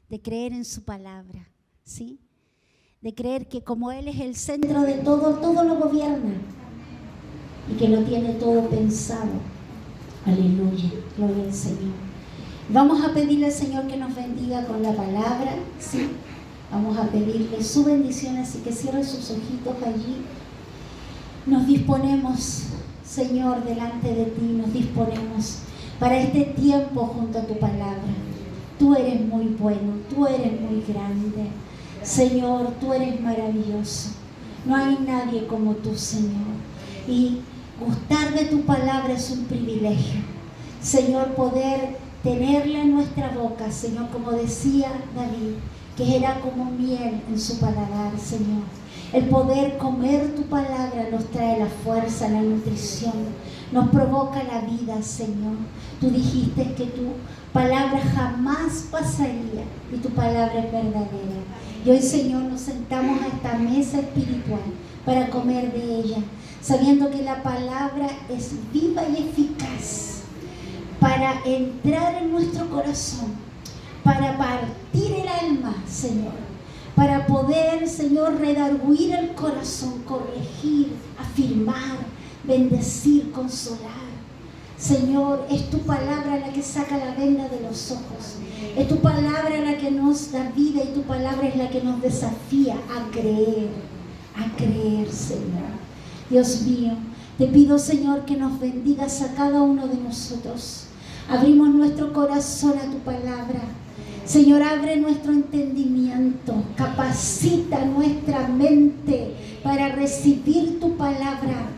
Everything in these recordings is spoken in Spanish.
de creer en su palabra, ¿sí? De creer que como Él es el centro de todo, todo lo gobierna y que lo tiene todo pensado. Aleluya, gloria al Señor. Vamos a pedirle al Señor que nos bendiga con la palabra, ¿sí? Vamos a pedirle su bendición, así que cierre sus ojitos allí. Nos disponemos, Señor, delante de ti, nos disponemos para este tiempo junto a tu palabra. Tú eres muy bueno, tú eres muy grande. Señor, tú eres maravilloso. No hay nadie como tú, Señor. Y gustar de tu palabra es un privilegio. Señor, poder tenerla en nuestra boca, Señor, como decía David, que era como miel en su paladar, Señor. El poder comer tu palabra nos trae la fuerza, la nutrición, nos provoca la vida, Señor. Tú dijiste que tu palabra jamás pasaría y tu palabra es verdadera. Y hoy, Señor, nos sentamos a esta mesa espiritual para comer de ella, sabiendo que la palabra es viva y eficaz para entrar en nuestro corazón, para partir el alma, Señor, para poder, Señor, redarguir el corazón, corregir, afirmar, bendecir, consolar. Señor, es tu palabra la que saca la venda de los ojos. Es tu palabra la que nos da vida y tu palabra es la que nos desafía a creer, Señor. Dios mío, te pido, Señor, que nos bendigas a cada uno de nosotros. Abrimos nuestro corazón a tu palabra. Señor, abre nuestro entendimiento, capacita nuestra mente para recibir tu palabra.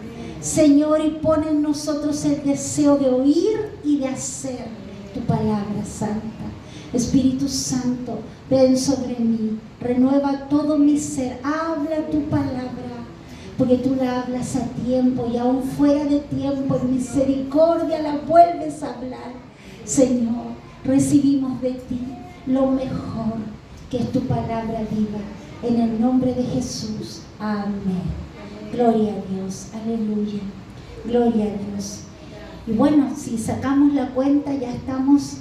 Señor, y pon en nosotros el deseo de oír y de hacer tu palabra santa. Espíritu Santo, ven sobre mí, renueva todo mi ser, habla tu palabra, porque tú la hablas a tiempo y aún fuera de tiempo, en misericordia la vuelves a hablar. Señor, recibimos de ti lo mejor, que es tu palabra viva, en el nombre de Jesús. Amén. Gloria a Dios, aleluya, gloria a Dios. Y bueno, si sacamos la cuenta, ya estamos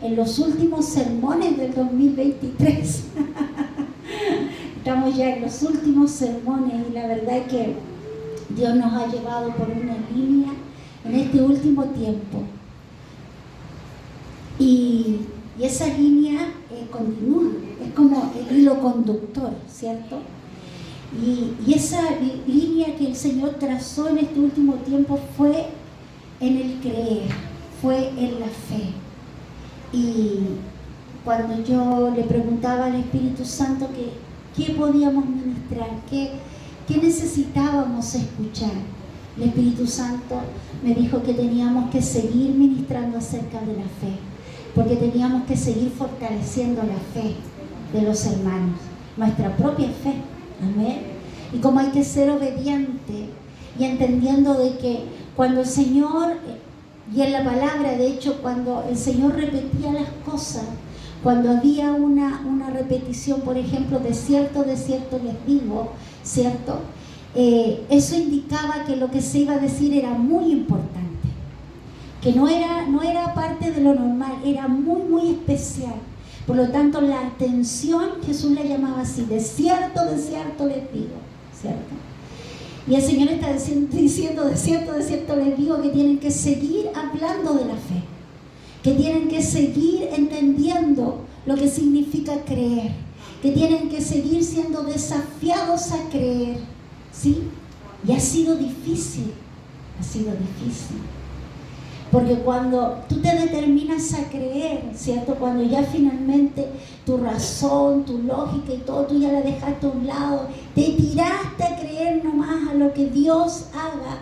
en los últimos sermones del 2023. Estamos ya en los últimos sermones y la verdad es que Dios nos ha llevado por una línea en este último tiempo. Y esa línea continúa, es como el hilo conductor, ¿cierto? Y esa línea que el Señor trazó en este último tiempo fue en el creer, fue en la fe. Y cuando yo le preguntaba al Espíritu Santo qué podíamos ministrar, qué necesitábamos escuchar, el Espíritu Santo me dijo que teníamos que seguir ministrando acerca de la fe, porque teníamos que seguir fortaleciendo la fe de los hermanos, nuestra propia fe. Amén. Y como hay que ser obediente y entendiendo de que cuando el Señor, y en la palabra, de hecho, cuando el Señor repetía las cosas, cuando había una repetición, por ejemplo, de cierto les digo, ¿cierto? Eso indicaba que lo que se iba a decir era muy importante, que no era parte de lo normal, era muy, muy especial. Por lo tanto, la atención, Jesús la llamaba así, de cierto les digo, ¿cierto? Y el Señor está diciendo, de cierto les digo, que tienen que seguir hablando de la fe, que tienen que seguir entendiendo lo que significa creer, que tienen que seguir siendo desafiados a creer, ¿sí? Y ha sido difícil, porque cuando tú te determinas a creer, ¿cierto? Cuando ya finalmente tu razón, tu lógica y todo, tú ya la dejaste a un lado, te tiraste a creer nomás a lo que Dios haga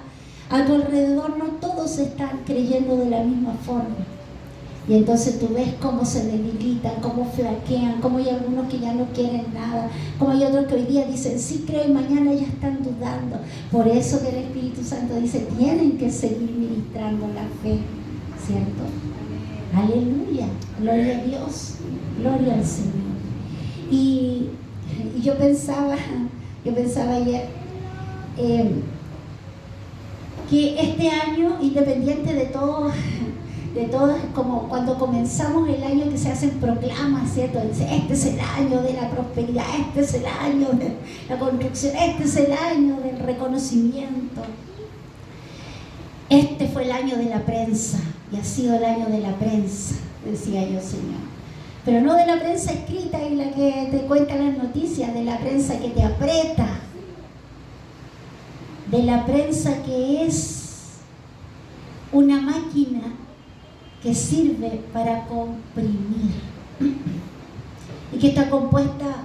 a tu alrededor, no todos están creyendo de la misma forma. Y entonces tú ves cómo se debilitan, cómo flaquean, cómo hay algunos que ya no quieren nada, cómo hay otros que hoy día dicen sí creo y mañana ya están dudando. Por eso que el Espíritu Santo dice, tienen que seguir ministrando la fe, ¿cierto? Aleluya, gloria a Dios, gloria al Señor. Y yo pensaba ayer que este año, independiente de todo de todas, como cuando comenzamos el año que se hacen proclamas, ¿cierto? Dice, este es el año de la prosperidad, este es el año de la construcción, este es el año del reconocimiento. Este fue el año de la prensa y ha sido el año de la prensa, decía yo, Señor. Pero no de la prensa escrita y la que te cuenta las noticias, de la prensa que te aprieta, de la prensa que es una máquina que sirve para comprimir y que está compuesta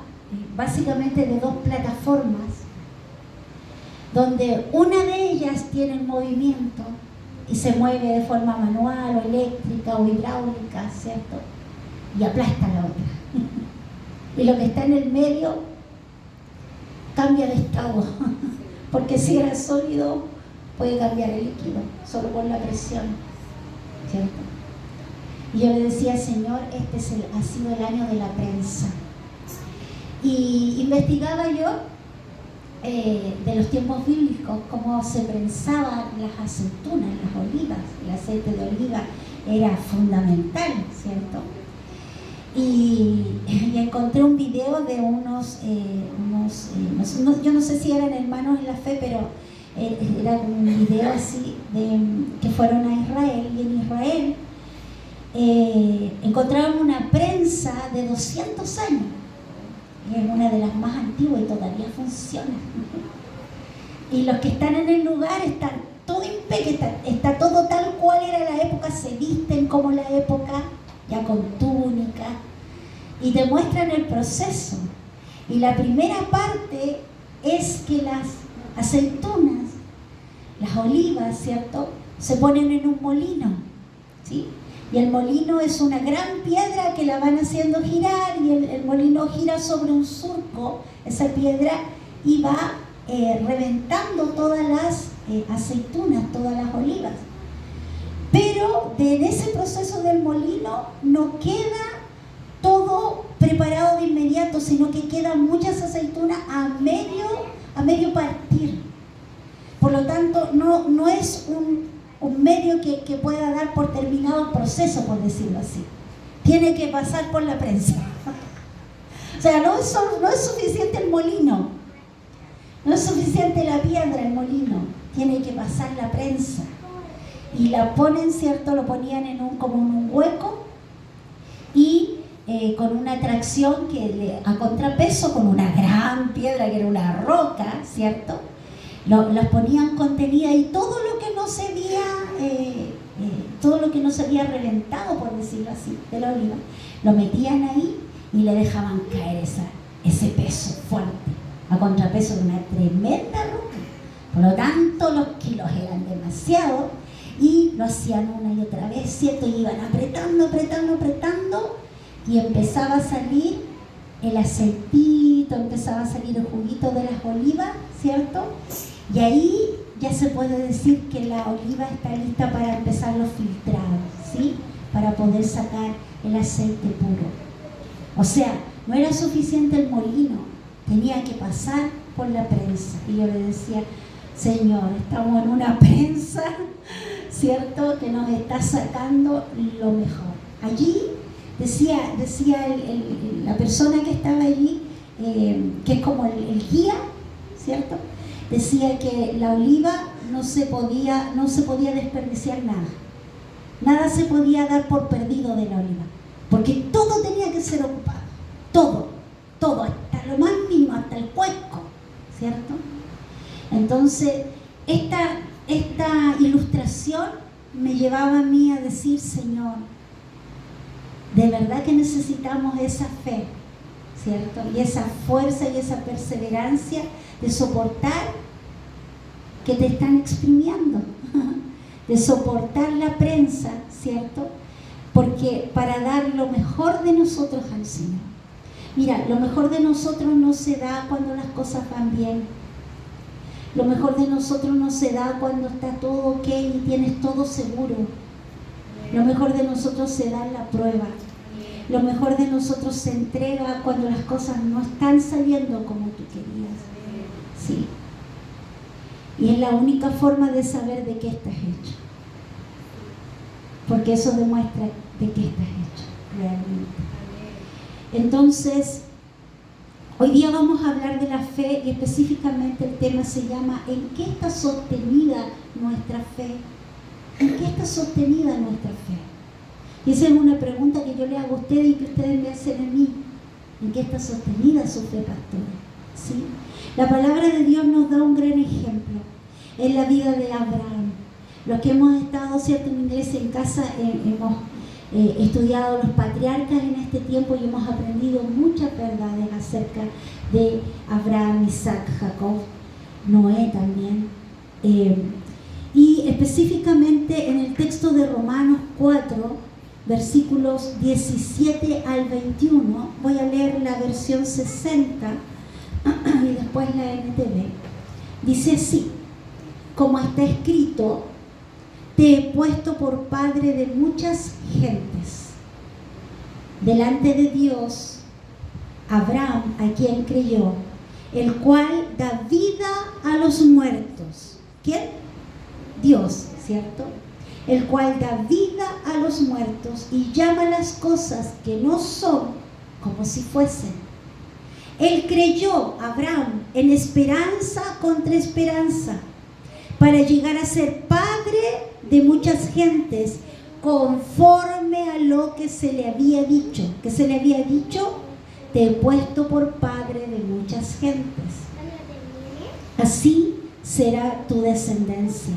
básicamente de dos plataformas, donde una de ellas tiene el movimiento y se mueve de forma manual o eléctrica o hidráulica, ¿cierto? Y aplasta a la otra. Y lo que está en el medio cambia de estado, porque si era sólido puede cambiar el líquido solo por la presión, ¿cierto? Y yo le decía, Señor, este ha sido el año de la prensa. Y investigaba yo de los tiempos bíblicos cómo se prensaban las aceitunas, las olivas. El aceite de oliva era fundamental, ¿cierto? Y encontré un video de yo no sé si eran hermanos en la fe, pero era un video así que fueron a Israel, y en Israel encontraron una prensa de 200 años, y es una de las más antiguas y todavía funciona. Y los que están en el lugar están todo impecable, está todo tal cual era la época, se visten como la época, ya con túnica, y te muestran el proceso. Y la primera parte es que las aceitunas, las olivas, ¿cierto?, se ponen en un molino, ¿sí? Y el molino es una gran piedra que la van haciendo girar, y el molino gira sobre un surco, esa piedra, y va reventando todas las aceitunas, todas las olivas. Pero en ese proceso del molino no queda todo preparado de inmediato, sino que quedan muchas aceitunas a medio partir. Por lo tanto, no es un medio que pueda dar por terminado el proceso, por decirlo así. Tiene que pasar por la prensa. O sea, no es suficiente el molino, no es suficiente la piedra, el molino. Tiene que pasar la prensa. Y la ponen, ¿cierto? Lo ponían como en un hueco, y con una tracción a contrapeso, con una gran piedra que era una roca, ¿cierto? Las ponían contenidas, y todo lo que no se había reventado, por decirlo así, de la oliva, lo metían ahí y le dejaban caer ese peso fuerte, a contrapeso de una tremenda roca. Por lo tanto, los kilos eran demasiados, y lo hacían una y otra vez, ¿cierto? Y iban apretando, y empezaba a salir el aceitito, empezaba a salir el juguito de las olivas, ¿cierto? Y ahí ya se puede decir que la oliva está lista para empezar los filtrados, ¿sí? Para poder sacar el aceite puro. O sea, no era suficiente el molino, tenía que pasar por la prensa. Y yo le decía, Señor, estamos en una prensa, ¿cierto?, que nos está sacando lo mejor. Allí decía la persona que estaba allí, que es como el guía, ¿cierto?, decía que la oliva no se podía desperdiciar nada se podía dar por perdido de la oliva, porque todo tenía que ser ocupado, todo, hasta lo más mínimo, hasta el cuesco, ¿cierto? Entonces, esta ilustración me llevaba a mí a decir, Señor, de verdad que necesitamos esa fe, ¿cierto? Y esa fuerza y esa perseverancia de soportar que te están exprimiendo, de soportar la prensa, ¿cierto? Porque para dar lo mejor de nosotros al Señor. Mira, lo mejor de nosotros no se da cuando las cosas van bien. Lo mejor de nosotros no se da cuando está todo ok y tienes todo seguro. Lo mejor de nosotros se da en la prueba. Lo mejor de nosotros se entrega cuando las cosas no están saliendo como tú querías. Sí. Y es la única forma de saber de qué estás hecho. porque eso demuestra de qué estás hecho realmente. Entonces, hoy día vamos a hablar de la fe y específicamente el tema se llama ¿en qué está sostenida nuestra fe? ¿En qué está sostenida nuestra fe? Y esa es una pregunta que yo le hago a ustedes y que ustedes me hacen a mí. ¿En qué está sostenida su fe, pastora? ¿Sí? La palabra de Dios nos da un gran ejemplo en la vida de Abraham. Los que hemos estado, ¿cierto?, en iglesia, en casa, hemos estudiado los patriarcas en este tiempo y hemos aprendido muchas verdades acerca de Abraham, Isaac, Jacob, Noé también. Y específicamente en el texto de Romanos 4, versículos 17 al 21, voy a leer la versión 60 y después la NTV. Dice así: como está escrito, te he puesto por padre de muchas gentes. Delante de Dios, Abraham, a quien creyó, el cual da vida a los muertos. ¿Quién? Dios, ¿cierto? El cual da vida a los muertos y llama las cosas que no son como si fuesen. Él creyó, Abraham, en esperanza contra esperanza, para llegar a ser padre de muchas gentes, conforme a lo que se le había dicho. ¿Qué se le había dicho? Te he puesto por padre de muchas gentes. Así será tu descendencia.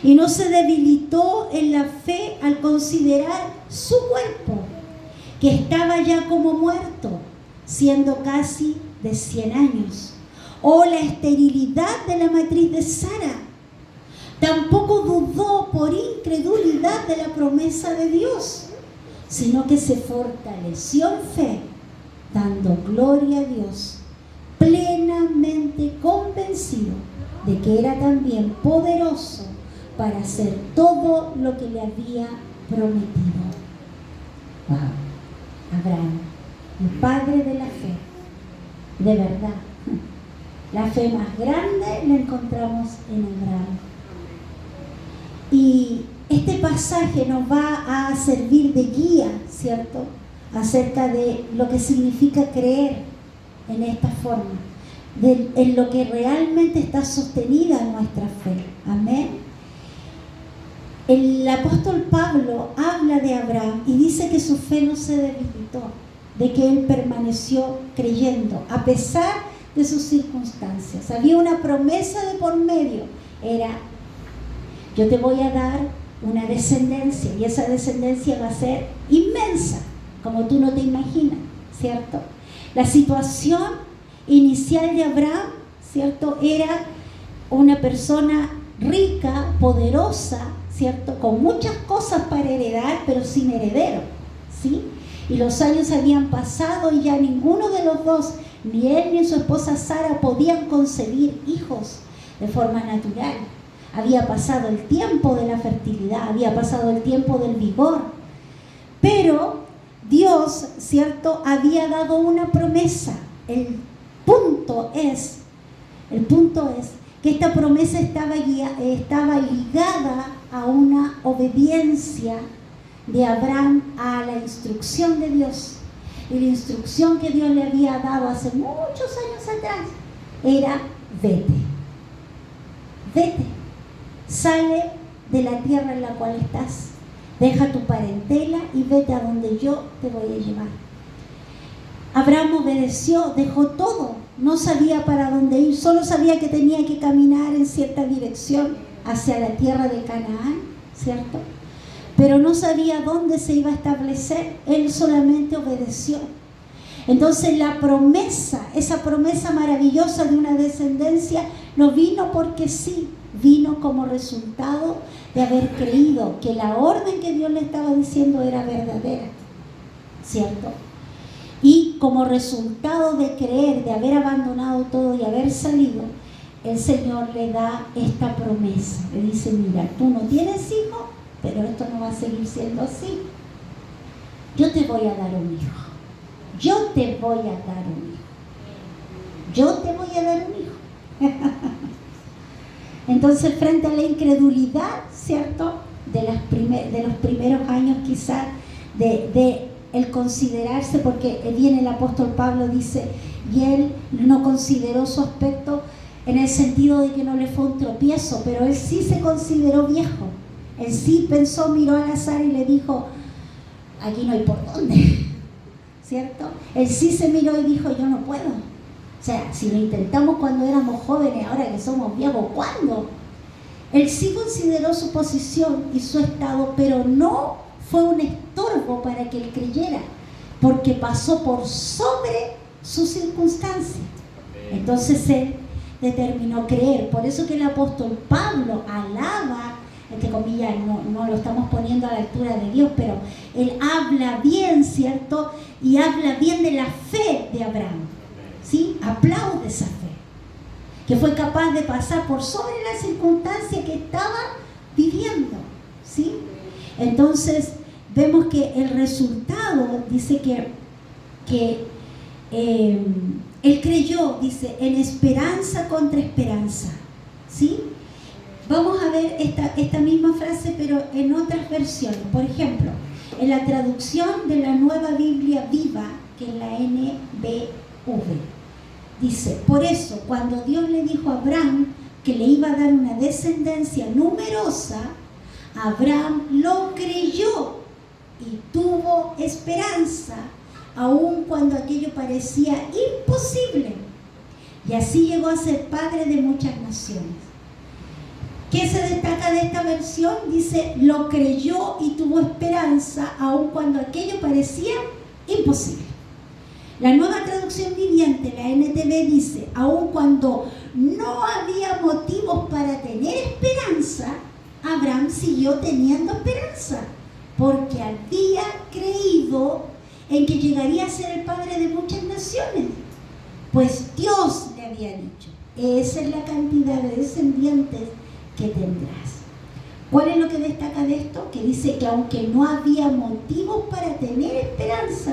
Y no se debilitó en la fe al considerar su cuerpo, que estaba ya como muerto, siendo casi de 100 años, o la esterilidad de la matriz de Sara. Tampoco dudó por incredulidad de la promesa de Dios, sino que se fortaleció en fe, dando gloria a Dios, plenamente convencido de que era también poderoso para hacer todo lo que le había prometido. Wow. Abraham, el padre de la fe, de verdad. La fe más grande la encontramos en Abraham. Y este pasaje nos va a servir de guía, ¿cierto?, acerca de lo que significa creer en esta forma, en lo que realmente está sostenida nuestra fe. Amén. El apóstol Pablo habla de Abraham y dice que su fe no se debilitó, de que él permaneció creyendo a pesar de sus circunstancias. Había una promesa de por medio, era: yo te voy a dar una descendencia y esa descendencia va a ser inmensa, como tú no te imaginas, ¿cierto? La situación inicial de Abraham, ¿cierto?, era una persona rica, poderosa, ¿cierto?, con muchas cosas para heredar, pero sin heredero, ¿sí? Y los años habían pasado y ya ninguno de los dos, ni él ni su esposa Sara, podían concebir hijos de forma natural. Había pasado el tiempo de la fertilidad, había pasado el tiempo del vigor, pero Dios, ¿cierto?, había dado una promesa. El punto es que esta promesa estaba ligada a una obediencia de Abraham a la instrucción de Dios. Y la instrucción que Dios le había dado hace muchos años atrás era: vete, sale de la tierra en la cual estás, deja tu parentela y vete a donde yo te voy a llevar. Abraham obedeció, dejó todo, no sabía para dónde ir, solo sabía que tenía que caminar en cierta dirección hacia la tierra de Canaán, ¿cierto? Pero no sabía dónde se iba a establecer, él solamente obedeció. Entonces la promesa, esa promesa maravillosa de una descendencia, no vino porque sí, vino como resultado de haber creído que la orden que Dios le estaba diciendo era verdadera, ¿cierto? Y como resultado de creer, de haber abandonado todo y haber salido, el Señor le da esta promesa. Le dice: mira, tú no tienes hijo, pero esto no va a seguir siendo así. Yo te voy a dar un hijo. Yo te voy a dar un hijo. Yo te voy a dar un hijo. Entonces, frente a la incredulidad, ¿cierto?, de los primeros años quizás de el considerarse, porque viene el apóstol Pablo, dice, y él no consideró su aspecto en el sentido de que no le fue un tropiezo, pero él sí se consideró viejo. Él sí pensó, miró a Lázaro y le dijo, aquí no hay por dónde, ¿cierto? Él sí se miró y dijo, yo no puedo. O sea, si lo intentamos cuando éramos jóvenes, ahora que somos viejos, ¿cuándo? Él sí consideró su posición y su estado, pero no fue un estorbo para que él creyera, porque pasó por sobre sus circunstancias. Entonces él determinó creer. Por eso que el apóstol Pablo alaba, entre comillas, no lo estamos poniendo a la altura de Dios, pero él habla bien, ¿cierto? Y habla bien de la fe de Abraham, ¿sí? Aplaude esa fe, que fue capaz de pasar por sobre la circunstancia que estaba viviendo, ¿sí? Entonces vemos que el resultado dice que él creyó, dice, en esperanza contra esperanza, ¿sí? Vamos a ver esta misma frase, pero en otras versiones. Por ejemplo, en la traducción de la Nueva Biblia Viva, que es la NBV, dice, por eso, cuando Dios le dijo a Abraham que le iba a dar una descendencia numerosa, Abraham lo creyó y tuvo esperanza, aun cuando aquello parecía imposible. Y así llegó a ser padre de muchas naciones. ¿Qué se destaca de esta versión? Dice, lo creyó y tuvo esperanza, aun cuando aquello parecía imposible. La Nueva Traducción Viviente, la NTV, dice, aun cuando no había motivos para tener esperanza, Abraham siguió teniendo esperanza, porque había creído en que llegaría a ser el padre de muchas naciones. Pues Dios le había dicho, esa es la cantidad de descendientes que tendrás. ¿Cuál es lo que destaca de esto? Que dice que aunque no había motivos para tener esperanza,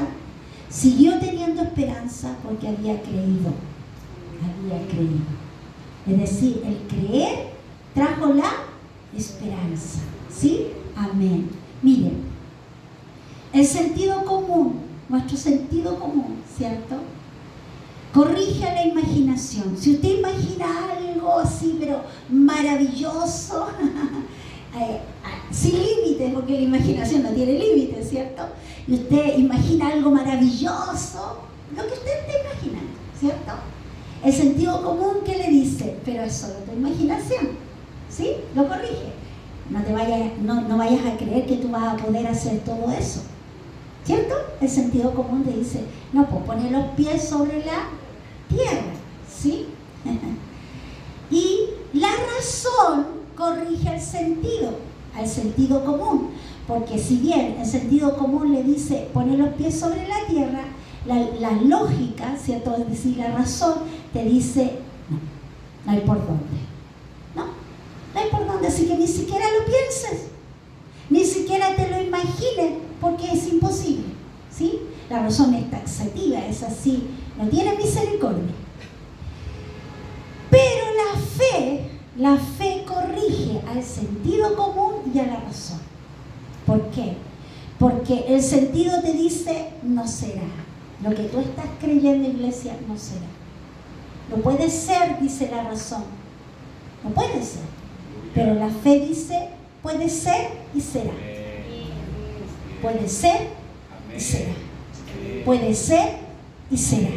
siguió teniendo esperanza porque había creído. Había creído. Es decir, el creer trajo la esperanza. ¿Sí? Amén. Miren, el sentido común, nuestro sentido común, ¿cierto? Corrige a la imaginación. Si usted imagina algo así, pero maravilloso, sin límites, porque la imaginación no tiene límites, ¿cierto? Y usted imagina algo maravilloso, lo que usted esté imaginando, ¿cierto? El sentido común, ¿qué le dice? Pero es solo tu imaginación, ¿sí? Lo corrige. No vayas a creer que tú vas a poder hacer todo eso, ¿cierto? El sentido común te dice, no, pues pone los pies sobre la tierra, ¿sí? Y la razón corrige al sentido común, porque si bien el sentido común le dice poner los pies sobre la tierra, la lógica, ¿cierto? Es decir, la razón te dice, no hay por dónde, no hay por dónde, así que ni siquiera lo pienses, ni siquiera te lo imagines, porque es imposible, ¿sí? La razón es taxativa, es así, no tiene misericordia. Pero la fe corrige al sentido común y a la razón. ¿Por qué? Porque el sentido te dice, no será. Lo que tú estás creyendo, iglesia, no será. No puede ser, dice la razón. No puede ser. Pero la fe dice, puede ser y será. Puede ser y será. Puede ser y será.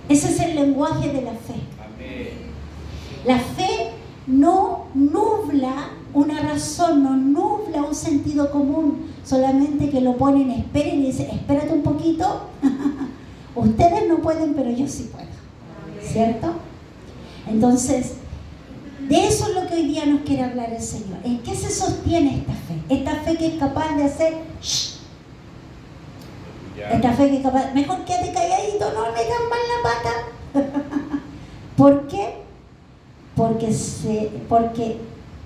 Ese es el lenguaje de la fe. La fe no nubla una razón, no nubla un sentido común, solamente que lo pone en espera y le dice, espérate un poquito, ustedes no pueden, pero yo sí puedo, ¿cierto? Entonces, de eso es lo que hoy día nos quiere hablar el Señor. ¿En qué se sostiene esta fe? Esta fe que es capaz de hacer, esta fe que es capaz, mejor quédate calladito, no me metas mal la pata. ¿Por qué? Porque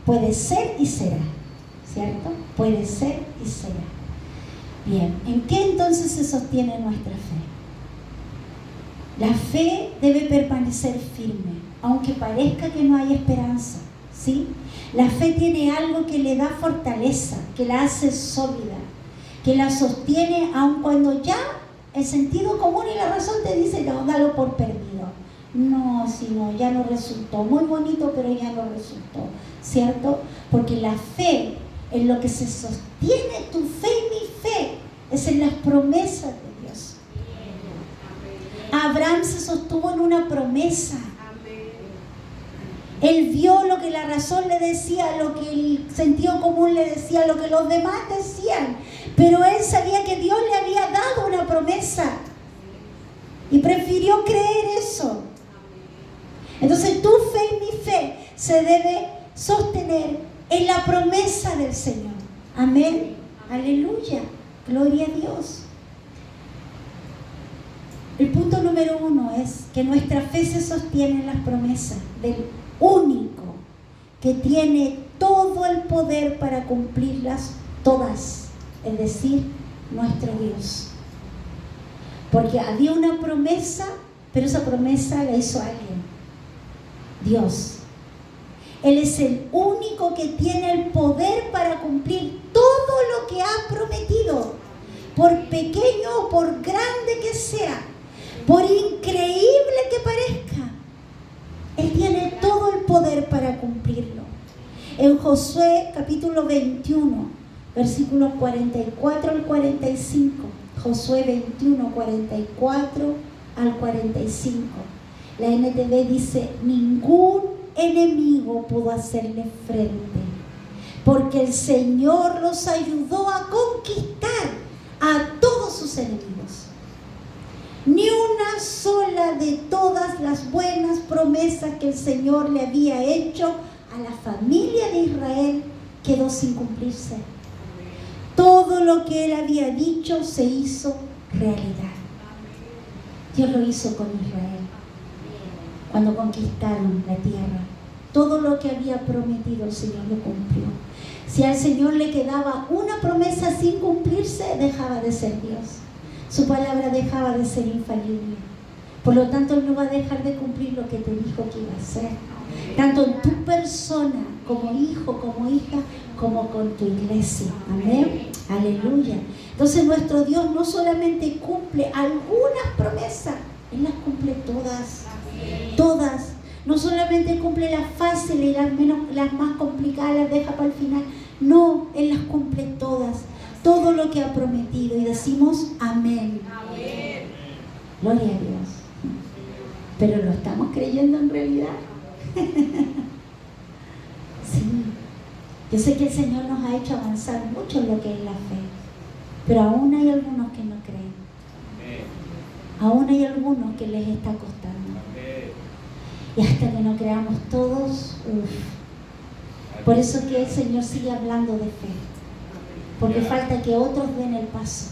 puede ser y será, ¿cierto? Puede ser y será. Bien, ¿en qué entonces se sostiene nuestra fe? La fe debe permanecer firme, aunque parezca que no hay esperanza, ¿sí? La fe tiene algo que le da fortaleza, que la hace sólida, que la sostiene aun cuando ya el sentido común y la razón te dice, no, dalo por perdido. No, sino ya no resultó. Muy bonito, pero ya no resultó, ¿cierto? Porque la fe, en lo que se sostiene tu fe y mi fe, es en las promesas de Dios. Abraham se sostuvo en una promesa. Él vio lo que la razón le decía, lo que el sentido común le decía, lo que los demás decían. Pero él sabía que Dios le había dado una promesa y prefirió creer eso. Entonces tu fe y mi fe se debe sostener en la promesa del Señor. Amén. Aleluya. Gloria a Dios. El punto número 1 es que nuestra fe se sostiene en las promesas del único que tiene todo el poder para cumplirlas todas, es decir, nuestro Dios. Porque había una promesa, pero esa promesa la hizo alguien, Dios. Él es el único que tiene el poder para cumplir todo lo que ha prometido, por pequeño o por grande que sea, por increíble que parezca. Él tiene todo el poder para cumplirlo. En Josué capítulo 21, versículos 44 al 45. Josué 21, 44 al 45. La NTV dice, ningún enemigo pudo hacerle frente, porque el Señor los ayudó a conquistar a todos sus enemigos. Ni una sola de todas las buenas promesas que el Señor le había hecho a la familia de Israel quedó sin cumplirse. Todo lo que Él había dicho se hizo realidad. Dios lo hizo con Israel cuando conquistaron la tierra. Todo lo que había prometido el Señor lo cumplió. Si al Señor le quedaba una promesa sin cumplirse, dejaba de ser Dios. Su palabra dejaba de ser infalible. Por lo tanto, Él no va a dejar de cumplir lo que te dijo que iba a hacer. Tanto en tu persona, como hijo, como hija, como con tu iglesia. Amén. Aleluya. Entonces nuestro Dios no solamente cumple algunas promesas, Él las cumple todas. Todas. No solamente cumple las fáciles y las más complicadas las deja para el final. No, Él las cumple todas. Todo lo que ha prometido. Y decimos amén. Amén. Gloria a Dios. Pero ¿lo estamos creyendo en realidad? Sí. Yo sé que el Señor nos ha hecho avanzar mucho en lo que es la fe. Pero aún hay algunos que no creen. Aún hay algunos que les está costando. Y hasta que no creamos todos, por eso que el Señor sigue hablando de fe. Porque falta que otros den el paso.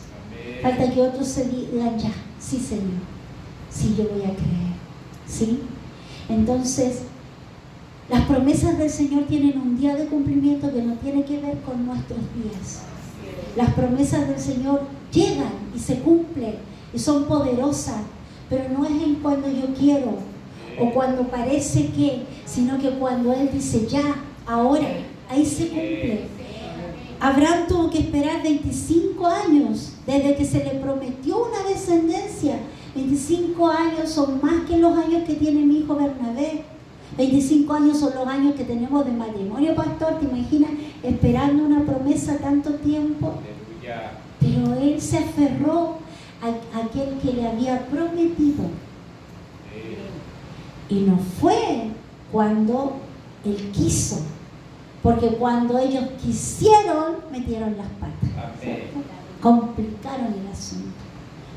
Falta que otros se digan ya, sí Señor, sí yo voy a creer. ¿Sí? Entonces, las promesas del Señor tienen un día de cumplimiento que no tiene que ver con nuestros días. Las promesas del Señor llegan y se cumplen y son poderosas, pero no es en cuando yo quiero o cuando parece que, sino que cuando Él dice ya, ahora, ahí se cumple. Abraham tuvo que esperar 25 años desde que se le prometió una descendencia. 25 años son más que los años que tiene mi hijo Bernabé. 25 años son los años que tenemos de matrimonio, pastor. ¿Te imaginas esperando una promesa tanto tiempo? Pero él se aferró a aquel que le había prometido. Y no fue cuando él quiso, porque cuando ellos quisieron, metieron las patas, ¿cierto? Complicaron el asunto.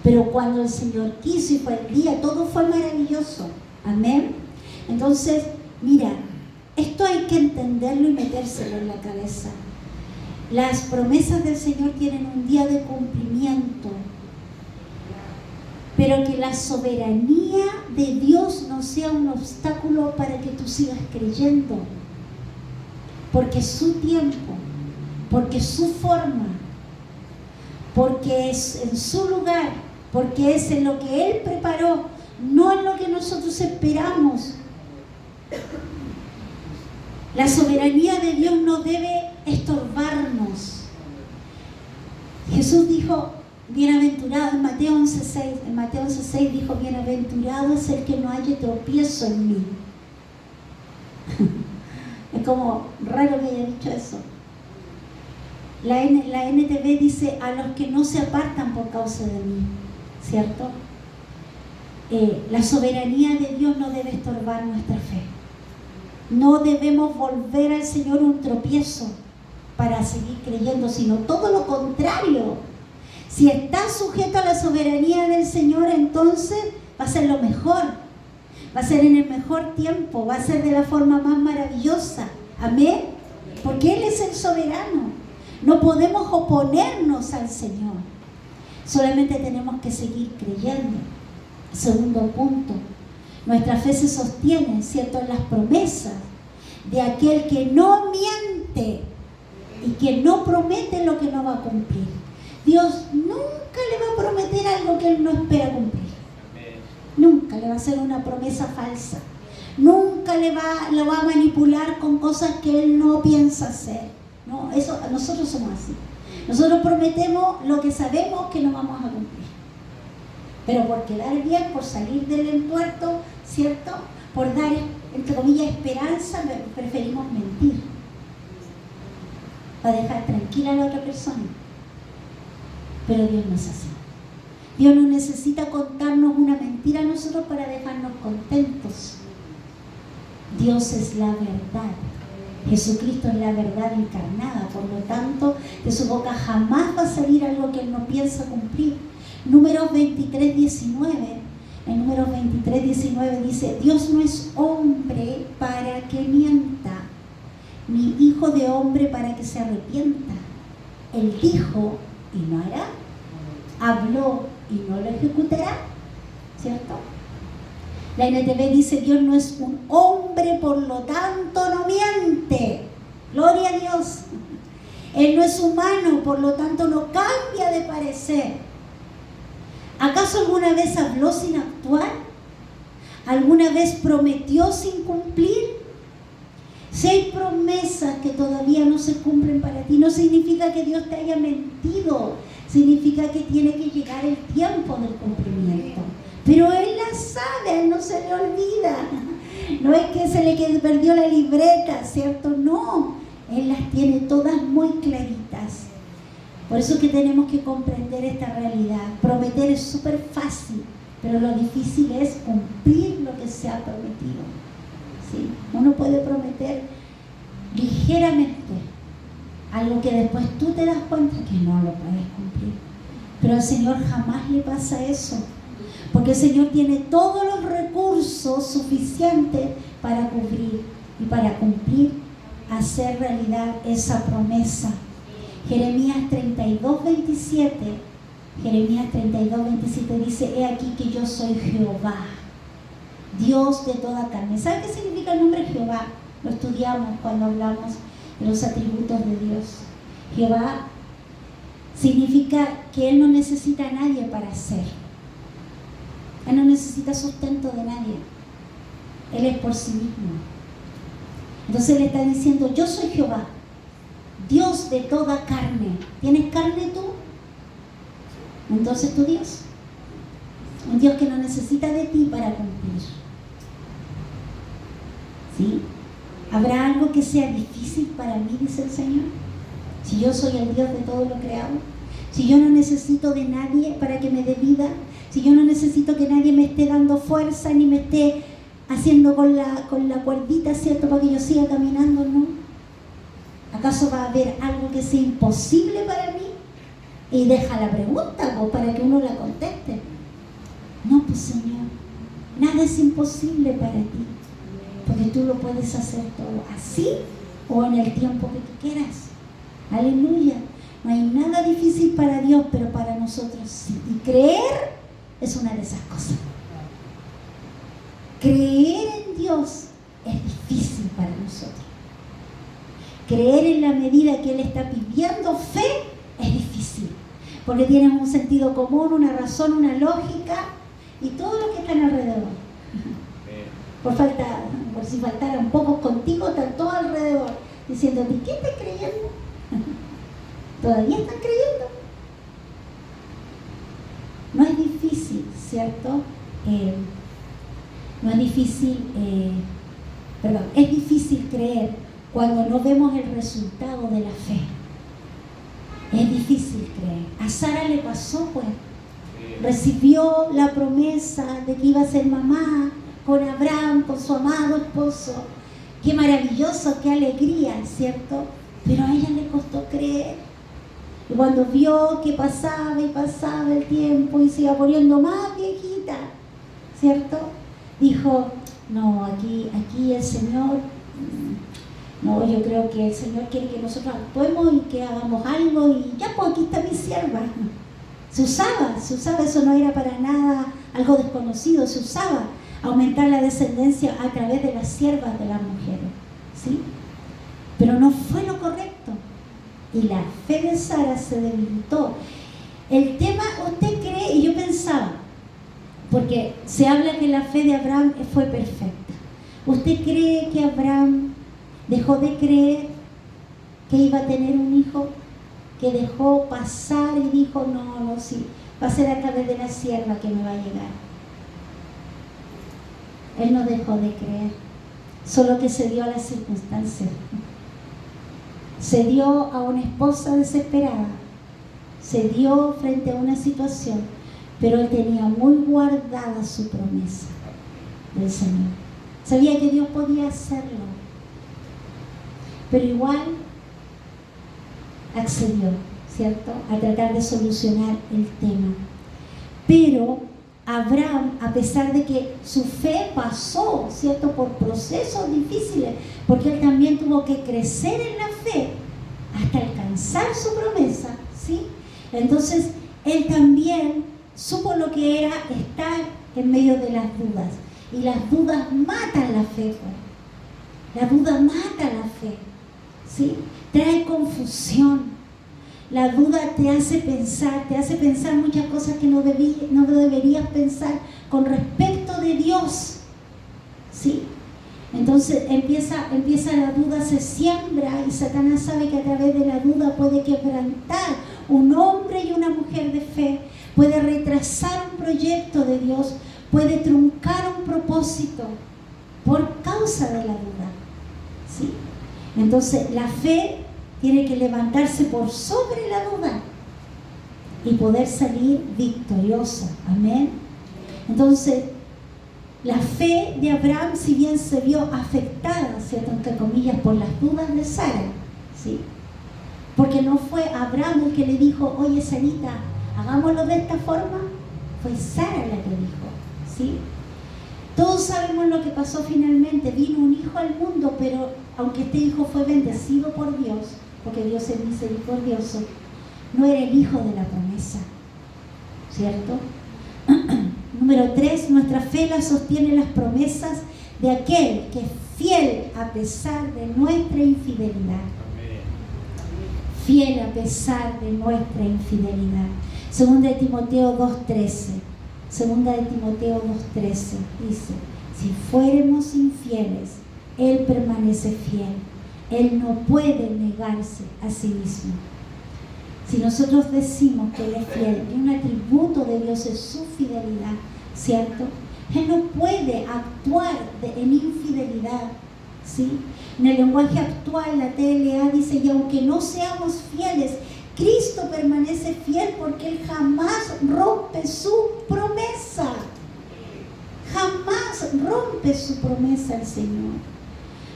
Pero cuando el Señor quiso y fue el día, todo fue maravilloso. Amén. Entonces, mira, esto hay que entenderlo y metérselo en la cabeza. Las promesas del Señor tienen un día de cumplimiento, pero que la soberanía de Dios no sea un obstáculo para que tú sigas creyendo, porque es su tiempo, porque es su forma, porque es en su lugar, porque es en lo que Él preparó, no en lo que nosotros esperamos. La soberanía de Dios no debe estorbarnos. Jesús dijo, bienaventurado, en Mateo 11:6 dijo, bienaventurado es el que no haya tropiezo en mí. Es como raro que haya dicho eso. La NTV dice, a los que no se apartan por causa de mí, ¿cierto? La soberanía de Dios no debe estorbar nuestra fe. No debemos volver al Señor un tropiezo para seguir creyendo, sino todo lo contrario. Si estás sujeto a la soberanía del Señor, entonces va a ser lo mejor, va a ser en el mejor tiempo, va a ser de la forma más maravillosa. Amén, porque Él es el soberano. No podemos oponernos al Señor, solamente tenemos que seguir creyendo. Segundo punto, nuestra fe se sostiene, ¿cierto?, en las promesas de aquel que no miente y que no promete lo que no va a cumplir. Dios nunca le va a prometer algo que Él no espera cumplir. Nunca le va a hacer una promesa falsa. Nunca lo va a manipular con cosas que Él no piensa hacer. No, eso, nosotros somos así. Nosotros prometemos lo que sabemos que no vamos a cumplir. Pero por quedar bien, por salir del entuerto, ¿cierto?, por dar, entre comillas, esperanza, preferimos mentir para dejar tranquila a la otra persona. Pero Dios no es así. Dios no necesita contarnos una mentira a nosotros para dejarnos contentos. Dios es la verdad. Jesucristo es la verdad encarnada. Por lo tanto, de su boca jamás va a salir algo que Él no piensa cumplir. Números 23:19. En Números 23:19 dice, Dios no es hombre para que mienta, ni hijo de hombre para que se arrepienta. Él dijo y no hará, habló y no lo ejecutará, ¿cierto? La NTV dice, Dios no es un hombre, por lo tanto no miente. Gloria a Dios. Él no es humano, por lo tanto no cambia de parecer. ¿Acaso alguna vez habló sin actuar? ¿Alguna vez prometió sin cumplir? Si hay promesas que todavía no se cumplen para ti, no significa que Dios te haya mentido, significa que tiene que llegar el tiempo del cumplimiento. Pero Él las sabe, a Él no se le olvida. No es que se le perdió la libreta, ¿cierto? No, Él las tiene todas muy claritas. Por eso es que tenemos que comprender esta realidad. Prometer es súper fácil, pero lo difícil es cumplir lo que se ha prometido. ¿Sí? Uno puede prometer ligeramente algo que después tú te das cuenta que no lo puedes cumplir. Pero al Señor jamás le pasa eso, porque el Señor tiene todos los recursos suficientes para cubrir y para cumplir, hacer realidad esa promesa. Jeremías 32:27 dice, he aquí que yo soy Jehová, Dios de toda carne. ¿Sabe qué significa el nombre Jehová? Lo estudiamos cuando hablamos de los atributos de Dios. Jehová significa que Él no necesita a nadie para ser. Él no necesita sustento de nadie. Él es por sí mismo. Entonces Él está diciendo, yo soy Jehová, Dios de toda carne. ¿Tienes carne tú? Entonces tu Dios. Un Dios que no necesita de ti para cumplir. ¿Sí? ¿Habrá algo que sea difícil para mí, dice el Señor? Si yo soy el Dios de todo lo creado, si yo no necesito de nadie para que me dé vida, si yo no necesito que nadie me esté dando fuerza ni me esté haciendo con la cuerdita, ¿cierto?, para que yo siga caminando, ¿no? ¿Acaso va a haber algo que sea imposible para mí? Y deja la pregunta, pues, para que uno la conteste. No, pues Señor, nada es imposible para ti, porque tú lo puedes hacer todo así o en el tiempo que tú quieras. Aleluya. No hay nada difícil para Dios, pero para nosotros sí. Y creer es una de esas cosas. Creer en Dios es difícil para nosotros. Creer en la medida que Él está pidiendo fe es difícil, porque tienen un sentido común, una razón, una lógica y todo lo que está alrededor. Por si faltaran pocos contigo, están todos alrededor. diciendo, ¿de qué están creyendo? ¿Todavía están creyendo? No es difícil, ¿cierto? No es difícil, es difícil creer cuando no vemos el resultado de la fe. Es difícil creer. A Sara le pasó, pues. Recibió la promesa de que iba a ser mamá con Abraham, con su amado esposo. Qué maravilloso, qué alegría, ¿cierto? Pero a ella le costó creer. Y cuando vio que pasaba y pasaba el tiempo y se iba poniendo más viejita, ¿cierto? Dijo, no, aquí el Señor, no, yo creo que el Señor quiere que nosotros actuemos y que hagamos algo y ya, pues aquí está mi sierva. Se usaba, eso no era para nada algo desconocido, se usaba aumentar la descendencia a través de las siervas de las mujeres, ¿sí? Pero no fue lo correcto y la fe de Sara se debilitó. El tema, usted cree, y yo pensaba, porque se habla que la fe de Abraham fue perfecta. ¿Usted cree que Abraham dejó de creer que iba a tener un hijo? Que dejó pasar y dijo, no, sí, va a ser a través de la sierva que me va a llegar. Él no dejó de creer, solo que se dio a las circunstancias. Se dio a una esposa desesperada, se dio frente a una situación, pero él tenía muy guardada su promesa del Señor. Sabía que Dios podía hacerlo, pero igual accedió, ¿cierto?, a tratar de solucionar el tema. Pero Abraham, a pesar de que su fe pasó, ¿cierto?, por procesos difíciles, porque él también tuvo que crecer en la fe hasta alcanzar su promesa, ¿sí? Entonces, él también supo lo que era estar en medio de las dudas. Y las dudas matan la fe, pues. La duda mata la fe, ¿sí? Trae confusión. La duda te hace pensar muchas cosas que no deberías pensar con respecto de Dios, ¿sí? Entonces empieza la duda, se siembra y Satanás sabe que a través de la duda puede quebrantar un hombre y una mujer de fe, puede retrasar un proyecto de Dios, puede truncar un propósito por causa de la duda, ¿sí? Entonces la fe tiene que levantarse por sobre la duda y poder salir victoriosa. Amén. Entonces, la fe de Abraham, si bien se vio afectada, ¿cierto?, entre comillas, por las dudas de Sara, ¿sí? Porque no fue Abraham el que le dijo, oye, Sarita, hagámoslo de esta forma, fue Sara la que dijo, ¿sí? Todos sabemos lo que pasó finalmente. Vino un hijo al mundo, pero aunque este hijo fue bendecido por Dios, porque Dios es misericordioso, no era el hijo de la promesa, ¿cierto? Número 3, nuestra fe la sostiene las promesas de aquel que es fiel a pesar de nuestra infidelidad. Fiel a pesar de nuestra infidelidad. Segunda de Timoteo 2:13. Segunda de Timoteo 2:13 dice, si fuéramos infieles, Él permanece fiel. Él no puede negarse a sí mismo. Si nosotros decimos que Él es fiel, que un atributo de Dios es su fidelidad, ¿cierto? Él no puede actuar en infidelidad, ¿sí? En el lenguaje actual, la TLA dice, y aunque no seamos fieles, Cristo permanece fiel porque Él jamás rompe su promesa. Jamás rompe su promesa el Señor.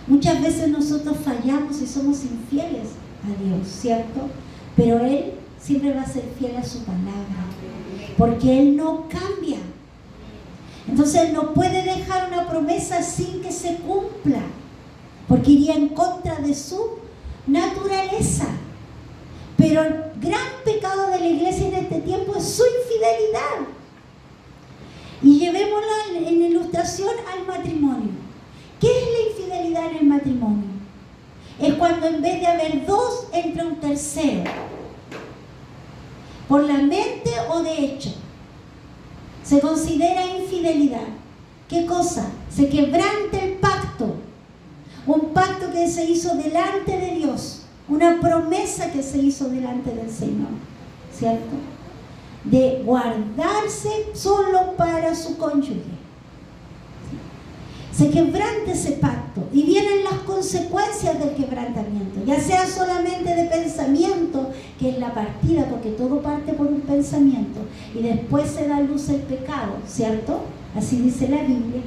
Muchas veces nosotros fallamos y somos infieles a Dios, ¿cierto? Pero Él siempre va a ser fiel a su palabra, porque Él no cambia. Entonces Él no puede dejar una promesa sin que se cumpla, porque iría en contra de su naturaleza. Pero el gran pecado de la iglesia en este tiempo es su infidelidad. Y llevémosla en ilustración al matrimonio. ¿Qué es la infidelidad en el matrimonio? Es cuando en vez de haber dos, entra un tercero. Por la mente o de hecho. Se considera infidelidad. ¿Qué cosa? Se quebranta el pacto. Un pacto que se hizo delante de Dios, una promesa que se hizo delante del Señor, ¿cierto? De guardarse solo para su cónyuge. Se quebranta ese pacto y vienen las consecuencias del quebrantamiento, ya sea solamente de pensamiento, que es la partida, porque todo parte por un pensamiento y después se da a luz el pecado, ¿cierto? Así dice la Biblia.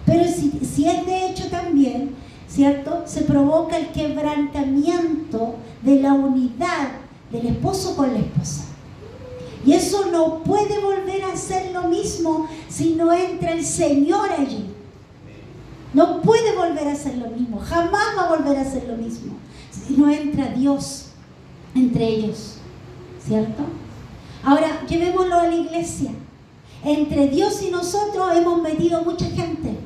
Pero si es de hecho también, ¿cierto? Se provoca el quebrantamiento de la unidad del esposo con la esposa. Y eso no puede volver a ser lo mismo si no entra el Señor allí. No puede volver a ser lo mismo, jamás va a volver a ser lo mismo si no entra Dios entre ellos, ¿cierto? Ahora, llevémoslo a la iglesia. Entre Dios y nosotros hemos metido mucha gente,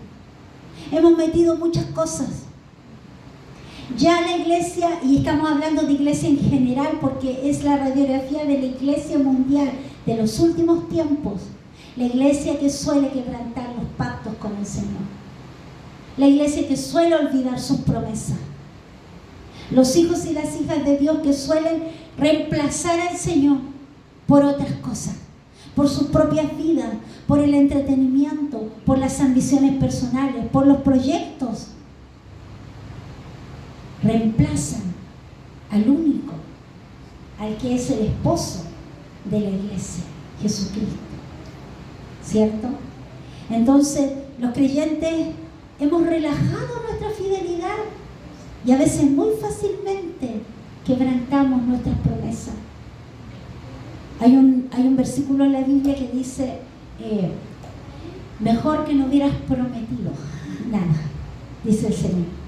hemos metido muchas cosas. Ya la iglesia, y estamos hablando de iglesia en general porque es la radiografía de la iglesia mundial de los últimos tiempos, la iglesia que suele quebrantar los pactos con el Señor. La iglesia que suele olvidar sus promesas. Los hijos y las hijas de Dios que suelen reemplazar al Señor por otras cosas, por sus propias vidas, por el entretenimiento, por las ambiciones personales, por los proyectos. Reemplazan al único, al que es el esposo de la iglesia, Jesucristo. ¿Cierto? Entonces, los creyentes hemos relajado nuestra fidelidad y a veces muy fácilmente quebrantamos nuestras promesas. Hay un versículo en la Biblia que dice, mejor que no hubieras prometido nada, dice el Señor.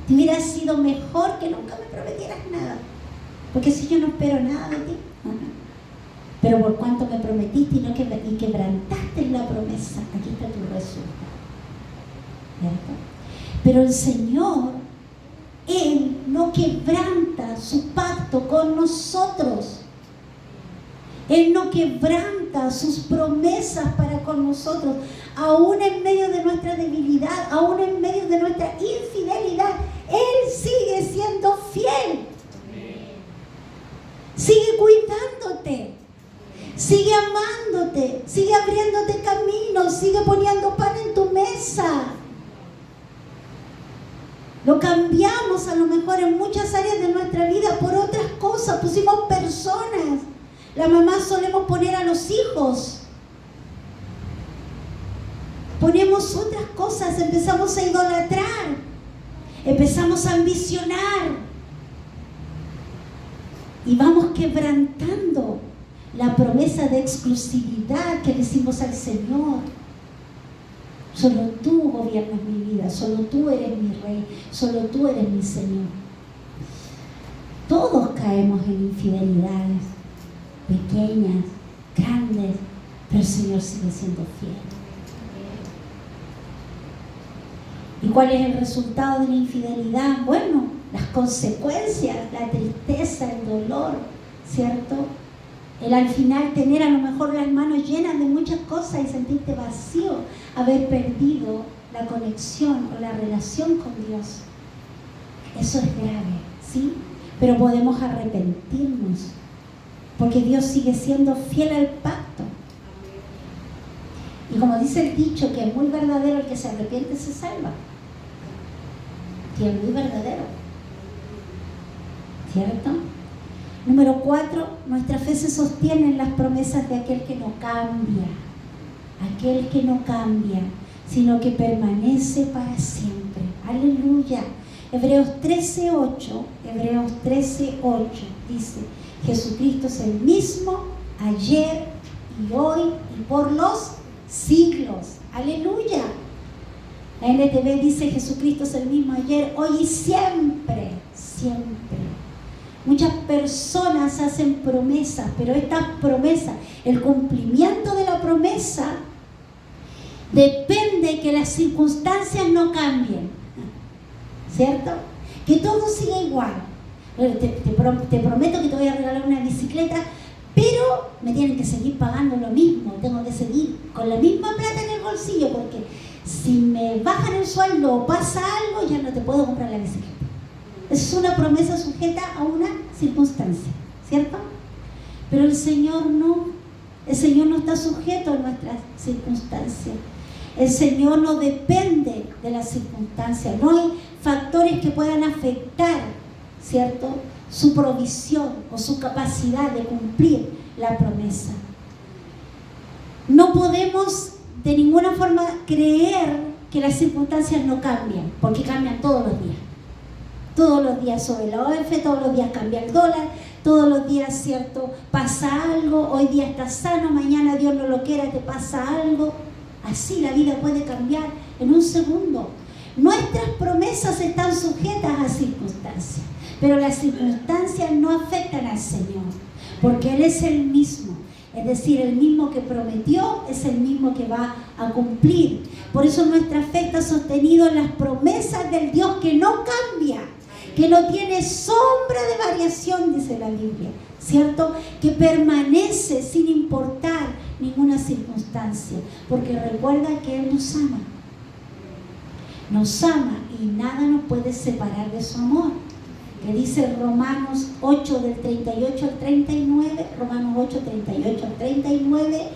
Te hubiera sido mejor que nunca me prometieras nada, porque si yo no espero nada de ti, no. Pero por cuanto me prometiste y quebrantaste la promesa, aquí está tu resultado. ¿Cierto? Pero el Señor, Él no quebranta su pacto con nosotros. Él no quebranta sus promesas para con nosotros, aún en medio de nuestra debilidad, aún en medio de nuestra infidelidad. Él sigue siendo fiel. Sigue cuidándote, sigue amándote, sigue abriéndote camino, sigue poniendo pan en tu mesa. Lo cambiamos a lo mejor en muchas áreas de nuestra vida por otras cosas, pusimos personas. La mamá solemos poner a los hijos. Ponemos otras cosas, empezamos a idolatrar, empezamos a ambicionar y vamos quebrantando la promesa de exclusividad que le hicimos al Señor. Solo tú gobiernas mi vida, solo tú eres mi rey, solo tú eres mi Señor. Todos caemos en infidelidades, pequeñas, grandes, pero el Señor sigue siendo fiel. ¿Y cuál es el resultado de la infidelidad? Bueno, las consecuencias, la tristeza, el dolor, ¿cierto? El al final tener a lo mejor las manos llenas de muchas cosas y sentirte vacío, haber perdido la conexión o la relación con Dios. Eso es grave, ¿sí? Pero podemos arrepentirnos, porque Dios sigue siendo fiel al pacto. Y como dice el dicho, que es muy verdadero, el que se arrepiente se salva. Que es muy verdadero, ¿cierto? Número 4, nuestra fe se sostiene en las promesas de aquel que no cambia. Aquel que no cambia, sino que permanece para siempre. Aleluya. Hebreos 13:8 dice, Jesucristo es el mismo ayer y hoy y por los siglos. Aleluya. La NTV dice, Jesucristo es el mismo ayer, hoy y siempre, siempre. Muchas personas hacen promesas, pero estas promesas, el cumplimiento de la promesa depende de que las circunstancias no cambien, ¿cierto? Que todo siga igual. Te prometo que te voy a regalar una bicicleta, pero me tienen que seguir pagando lo mismo, tengo que seguir con la misma plata en el bolsillo, porque si me bajan el sueldo o pasa algo, ya no te puedo comprar la bicicleta. Es una promesa sujeta a una circunstancia, ¿cierto? Pero el Señor no. El Señor no está sujeto a nuestras circunstancias. El Señor no depende de las circunstancias. No hay factores que puedan afectar, ¿cierto?, su provisión o su capacidad de cumplir la promesa. No podemos de ninguna forma creer que las circunstancias no cambian, porque cambian todos los días. Todos los días sobre la OF, todos los días cambia el dólar, todos los días, ¿cierto?, pasa algo. Hoy día estás sano, mañana Dios no lo quiera, te pasa algo. Así la vida puede cambiar en un segundo. Nuestras promesas están sujetas a circunstancias, pero las circunstancias no afectan al Señor, porque Él es el mismo. Es decir, el mismo que prometió es el mismo que va a cumplir. Por eso nuestra fe está sostenida en las promesas del Dios que no cambia, que no tiene sombra de variación, dice la Biblia, ¿cierto? Que permanece sin importar ninguna circunstancia, porque recuerda que Él nos ama y nada nos puede separar de su amor. Que dice Romanos 8 del 38 al 39, Romanos 8, 38 al 39,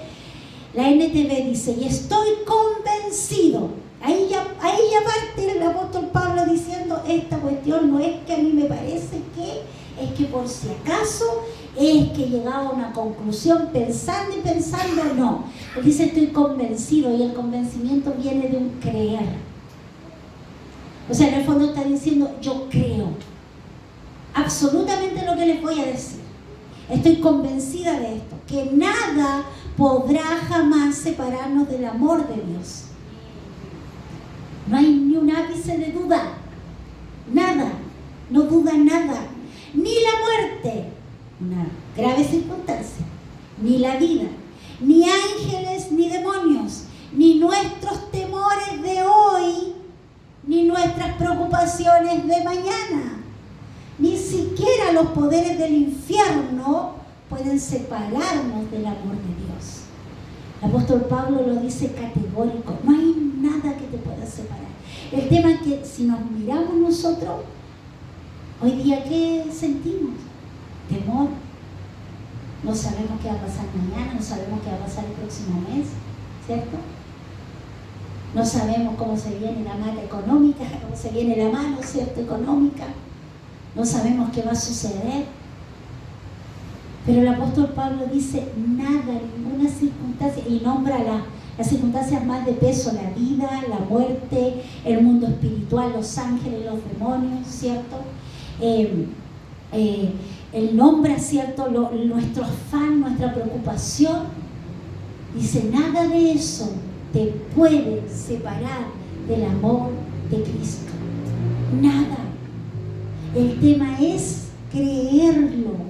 la NTV dice, y estoy convencido. Ahí ya parte el apóstol Pablo diciendo, esta cuestión no es que a mí me parece que, es que por si acaso, es que he llegado a una conclusión pensando y pensando, no. Él dice, estoy convencido, y el convencimiento viene de un creer. O sea, en el fondo está diciendo, yo creo absolutamente lo que les voy a decir. Estoy convencida de esto, que nada podrá jamás separarnos del amor de Dios. No hay ni un ápice de duda, nada, no duda nada, ni la muerte, una grave circunstancia, ni la vida, ni ángeles, ni demonios, ni nuestros temores de hoy, ni nuestras preocupaciones de mañana. Ni siquiera los poderes del infierno pueden separarnos del amor de Dios. El apóstol Pablo lo dice categórico, no hay nada que te pueda separar. El tema es que si nos miramos nosotros, hoy día, ¿qué sentimos? Temor. No sabemos qué va a pasar mañana, no sabemos qué va a pasar el próximo mes, ¿cierto? No sabemos cómo se viene la mano económica, cómo se viene la mano, ¿cierto?, económica. No sabemos qué va a suceder. Pero el apóstol Pablo dice, nada, ninguna circunstancia, y nombra las circunstancias más de peso, la vida, la muerte, el mundo espiritual, los ángeles, los demonios, ¿cierto? Él nombra, ¿cierto?, nuestro afán, nuestra preocupación. Dice, nada de eso te puede separar del amor de Cristo. Nada. El tema es creerlo.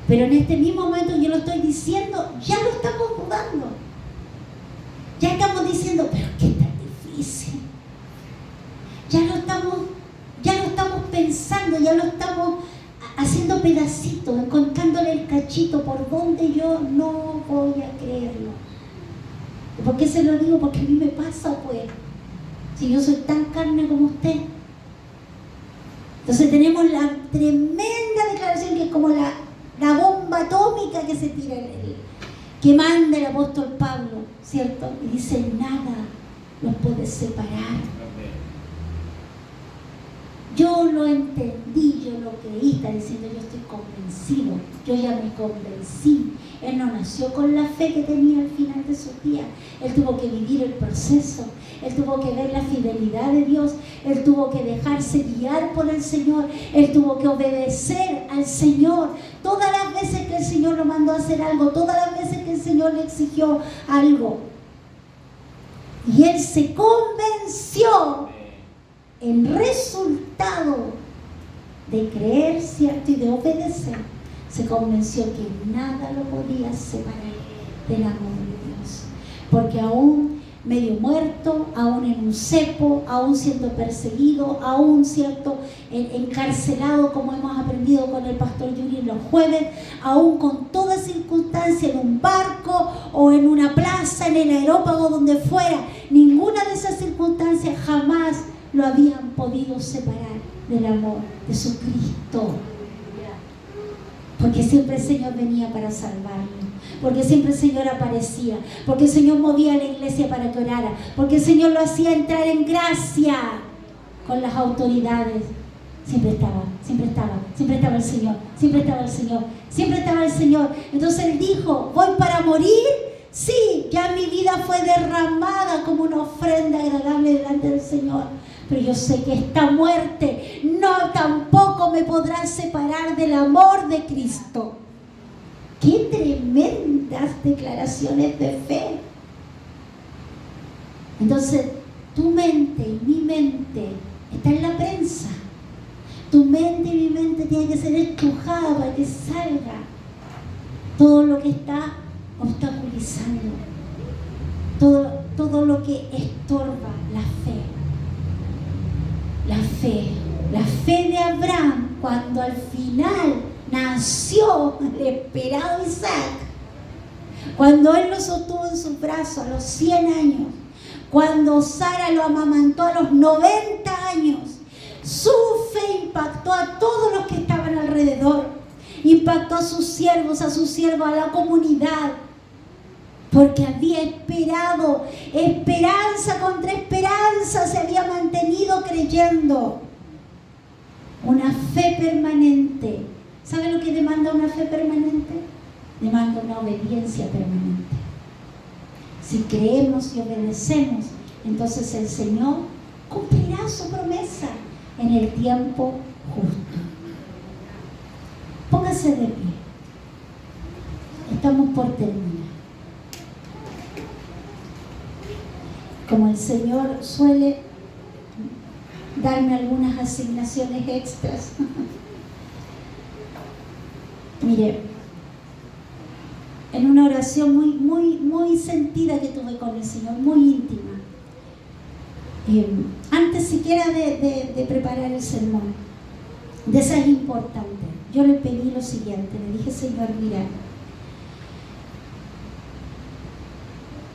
Pero en este mismo momento yo lo estoy diciendo, ya lo estamos dudando. Ya estamos diciendo, pero qué tan difícil. Ya lo estamos pensando, ya lo estamos haciendo pedacitos, encontrándole el cachito por donde yo no voy a creerlo. ¿Por qué se lo digo? Porque a mí me pasa, pues. Si yo soy tan carne como usted. Entonces tenemos la tremenda declaración que es como la bomba atómica que se tira, que manda el apóstol Pablo, ¿cierto? Y dice, nada nos puede separar. Yo lo entendí, yo lo creí, está diciendo, yo estoy convencido, yo ya me convencí. Él no nació con la fe que tenía al final de sus días. Él tuvo que vivir el proceso, él tuvo que ver la fidelidad de Dios, él tuvo que dejarse guiar por el Señor, él tuvo que obedecer al Señor. Todas las veces que el Señor lo mandó a hacer algo, todas las veces que el Señor le exigió algo. Y él se convenció en resultado de creer, ¿cierto?, y de obedecer. Se convenció que nada lo podía separar del amor de Dios. Porque aún medio muerto, aún en un cepo, aún siendo perseguido, aún, ¿cierto?, encarcelado, como hemos aprendido con el pastor Yuri los jueves, aún con todas circunstancia, en un barco o en una plaza, en el aerópago, donde fuera, ninguna de esas circunstancias jamás lo habían podido separar del amor de su Cristo. Porque siempre el Señor venía para salvarlo, porque siempre el Señor aparecía, porque el Señor movía a la iglesia para que orara, porque el Señor lo hacía entrar en gracia con las autoridades. Siempre estaba, siempre estaba, siempre estaba el Señor, siempre estaba el Señor, siempre estaba el Señor. Entonces Él dijo, ¿voy para morir? Sí, ya mi vida fue derramada como una ofrenda agradable delante del Señor. Pero yo sé que esta muerte no tampoco me podrá separar del amor de Cristo. ¡Qué tremendas declaraciones de fe! Entonces, tu mente y mi mente está en la prensa. Tu mente y mi mente tiene que ser estrujada para que salga todo lo que está obstaculizando, todo lo que estorba la fe. La fe de Abraham, cuando al final nació el esperado Isaac, cuando él lo sostuvo en sus brazos a los 100 años, cuando Sara lo amamantó a los 90 años, su fe impactó a todos los que estaban alrededor, impactó a sus siervos, a la comunidad, porque había esperado, esperanza contra esperanza se había mantenido creyendo. Una fe permanente. ¿Sabe lo que demanda una fe permanente? Demanda una obediencia permanente. Si creemos y obedecemos, entonces el Señor cumplirá su promesa en el tiempo justo. Póngase de pie. Estamos por terminar. Como el Señor suele darme algunas asignaciones extras. Mire, en una oración muy sentida que tuve con el Señor, muy íntima, antes siquiera de preparar el sermón, de esas importantes, yo le pedí lo siguiente, le dije: Señor, mira,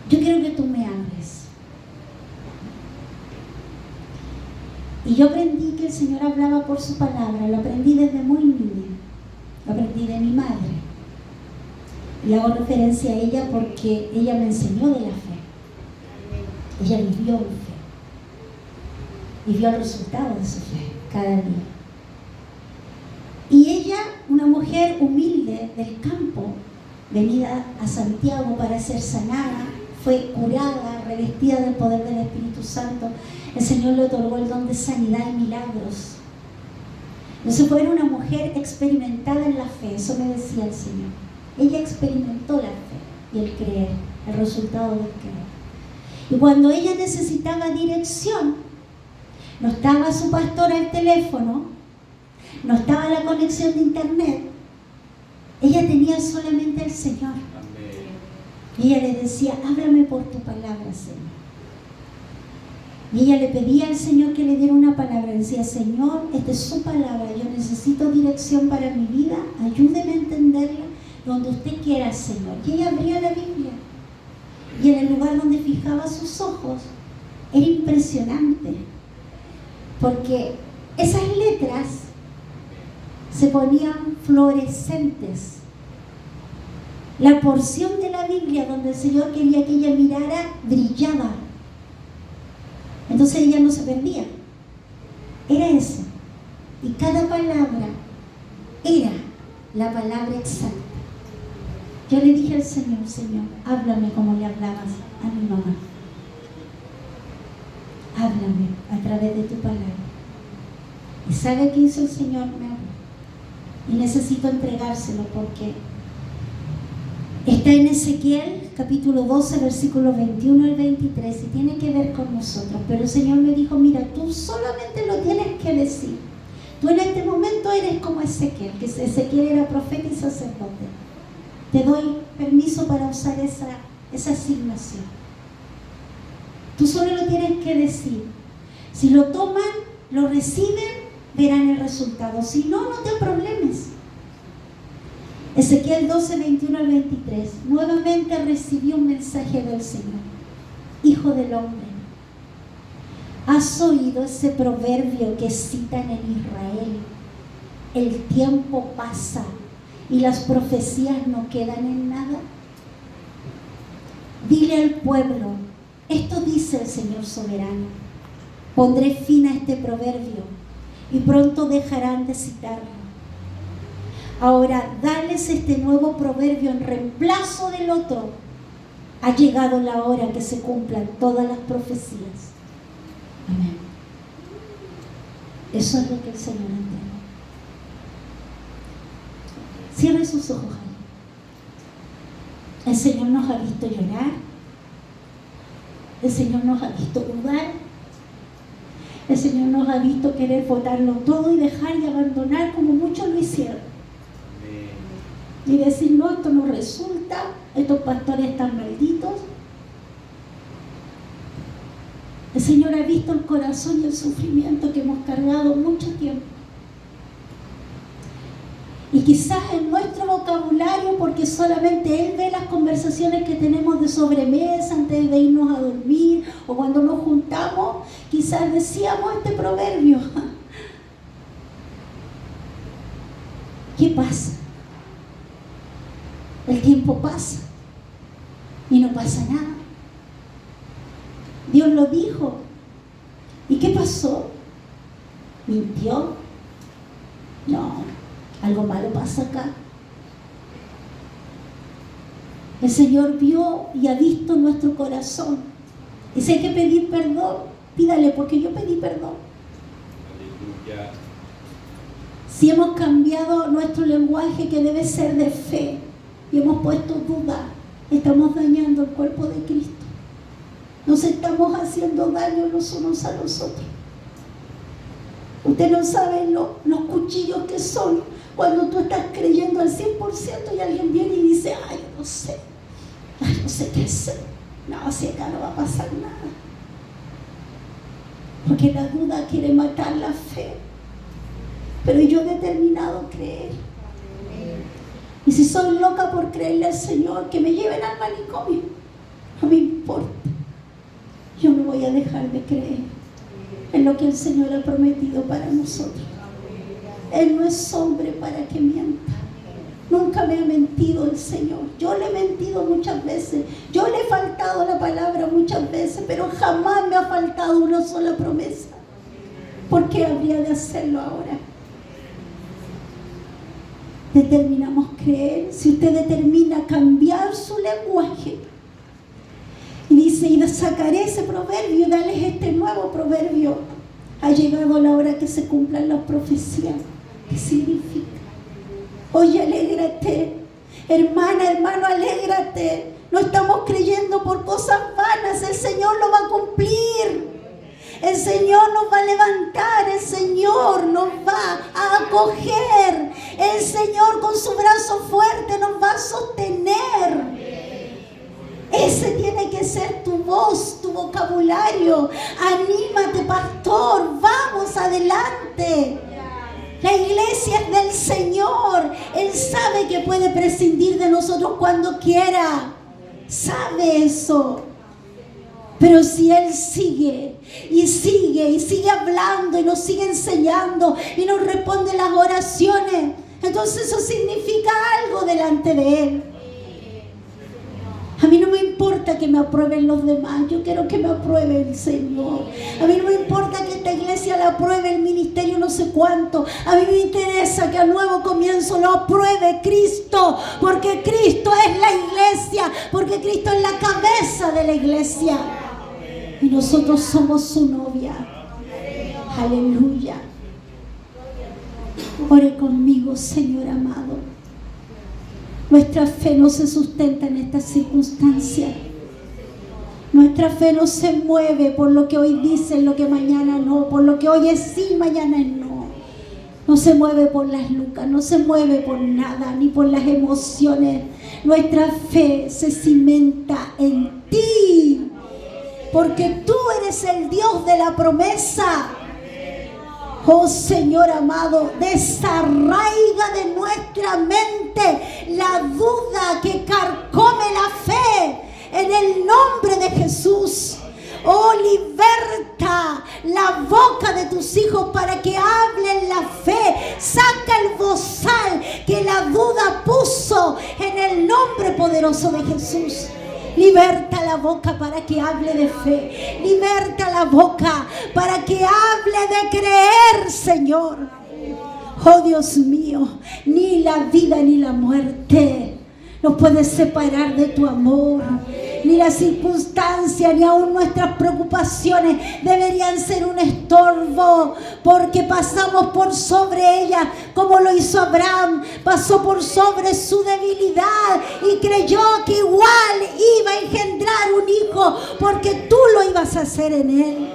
yo quiero que tú me hables. Y yo aprendí que el Señor hablaba por su palabra, lo aprendí desde muy niña, lo aprendí de mi madre. Y hago referencia a ella porque ella me enseñó de la fe. Ella vivió en fe. Y vio el resultado de su fe cada día. Y ella, una mujer humilde del campo, venida a Santiago para ser sanada, fue curada, revestida del poder del Espíritu Santo. El Señor le otorgó el don de sanidad y milagros. Entonces fue una mujer experimentada en la fe, eso me decía el Señor. Ella experimentó la fe y el creer, el resultado del creer. Y cuando ella necesitaba dirección, no estaba su pastor al teléfono, no estaba la conexión de internet, ella tenía solamente al Señor. Y ella le decía: háblame por tu palabra, Señor. Y ella le pedía al Señor que le diera una palabra. Le decía: Señor, esta es su palabra, yo necesito dirección para mi vida, ayúdeme a entenderla donde usted quiera, Señor. Y ella abría la Biblia, y en el lugar donde fijaba sus ojos era impresionante, porque esas letras se ponían fluorescentes. La porción de la Biblia donde el Señor quería que ella mirara brillaba. Entonces ella no se perdía. Era eso. Y cada palabra era la palabra exacta. Yo le dije al Señor: Señor, háblame como le hablabas a mi mamá. Háblame a través de tu palabra. ¿Y sabe qué hizo el Señor? Me habló. Y necesito entregárselo porque está en Ezequiel, capítulo 12, versículos 21 al 23, y tiene que ver con nosotros. Pero el Señor me dijo: mira, tú solamente lo tienes que decir. Tú en este momento eres como Ezequiel, que Ezequiel era profeta y sacerdote. Te doy permiso para usar esa asignación. Tú solo lo tienes que decir. Si lo toman, lo reciben, verán el resultado. Si no, no te problemes. Ezequiel 12, 21 al 23. Nuevamente recibí un mensaje del Señor. Hijo del hombre, ¿has oído ese proverbio que citan en Israel? El tiempo pasa y las profecías no quedan en nada. Dile al pueblo, esto dice el Señor soberano: pondré fin a este proverbio y pronto dejarán de citarlo. Ahora, dales este nuevo proverbio en reemplazo del otro. Ha llegado la hora que se cumplan todas las profecías. Amén. Eso es lo que el Señor entregó. Cierre sus ojos ahí. El Señor nos ha visto llorar. El Señor nos ha visto dudar. El Señor nos ha visto querer botarlo todo y dejar y abandonar como muchos lo hicieron. Y decir, no, esto no resulta, estos pastores están malditos. El Señor ha visto el corazón y el sufrimiento que hemos cargado mucho tiempo. Y quizás en nuestro vocabulario, porque solamente Él ve las conversaciones que tenemos de sobremesa antes de irnos a dormir o cuando nos juntamos, quizás decíamos este proverbio. ¿Qué pasa? El tiempo pasa y no pasa nada. Dios lo dijo. ¿Y qué pasó? ¿Mintió? No, algo malo pasa acá. El Señor vio y ha visto nuestro corazón. Y si hay que pedir perdón, pídale, porque yo pedí perdón. Aleluya. Si hemos cambiado nuestro lenguaje, que debe ser de fe, y hemos puesto duda, estamos dañando el cuerpo de Cristo. Nos estamos haciendo daño los unos a los otros. Usted no sabe los cuchillos que son cuando tú estás creyendo al 100% y alguien viene y dice, ay, no sé qué hacer. No, si acá no va a pasar nada. Porque la duda quiere matar la fe. Pero yo he determinado creer. Y si soy loca por creerle al Señor, que me lleven al manicomio, no me importa. Yo no voy a dejar de creer en lo que el Señor ha prometido para nosotros. Él no es hombre para que mienta. Nunca me ha mentido el Señor. Yo le he mentido muchas veces. Yo le he faltado la palabra muchas veces, pero jamás me ha faltado una sola promesa. ¿Por qué habría de hacerlo ahora? Determinamos creer. Si usted determina cambiar su lenguaje y dice, y sacaré ese proverbio y darles este nuevo proverbio, ha llegado la hora que se cumplan las profecías. ¿Qué significa? Oye, alégrate, hermana, hermano, alégrate. No estamos creyendo por cosas vanas. El Señor lo va a cumplir. El Señor nos va a levantar, el Señor nos va a acoger, el Señor con su brazo fuerte nos va a sostener. Ese tiene que ser tu voz, tu vocabulario. Anímate, pastor, vamos adelante. La iglesia es del Señor. Él sabe que puede prescindir de nosotros cuando quiera. Sabe eso. Pero si Él sigue y sigue hablando y nos sigue enseñando y nos responde las oraciones, entonces eso significa algo delante de Él. A mí no me importa que me aprueben los demás, yo quiero que me apruebe el Señor. A mí no me importa que esta iglesia la apruebe, el ministerio no sé cuánto. A mí me interesa que a Nuevo Comienzo lo apruebe Cristo, porque Cristo es la iglesia, porque Cristo es la cabeza de la iglesia. Y nosotros somos su novia. Aleluya. Ore conmigo, Señor amado. Nuestra fe no se sustenta en estas circunstancias. Nuestra fe no se mueve por lo que hoy dicen, lo que mañana no, por lo que hoy es sí, mañana es no. No se mueve por las lucas, no se mueve por nada, ni por las emociones. Nuestra fe se cimenta en ti, porque tú eres el Dios de la promesa. Oh Señor amado, desarraiga de nuestra mente la duda que carcome la fe en el nombre de Jesús. Oh, liberta la boca de tus hijos para que hablen la fe. Saca el bozal que la duda puso en el nombre poderoso de Jesús. Liberta la boca para que hable de fe. Liberta la boca para que hable de creer, Señor. Oh Dios mío, ni la vida ni la muerte nos puede separar de tu amor. Ni las circunstancias, ni aún nuestras preocupaciones deberían ser un estorbo, porque pasamos por sobre ellas, como lo hizo Abraham. Pasó por sobre su debilidad y creyó que igual iba a engendrar un hijo, porque tú lo ibas a hacer en él.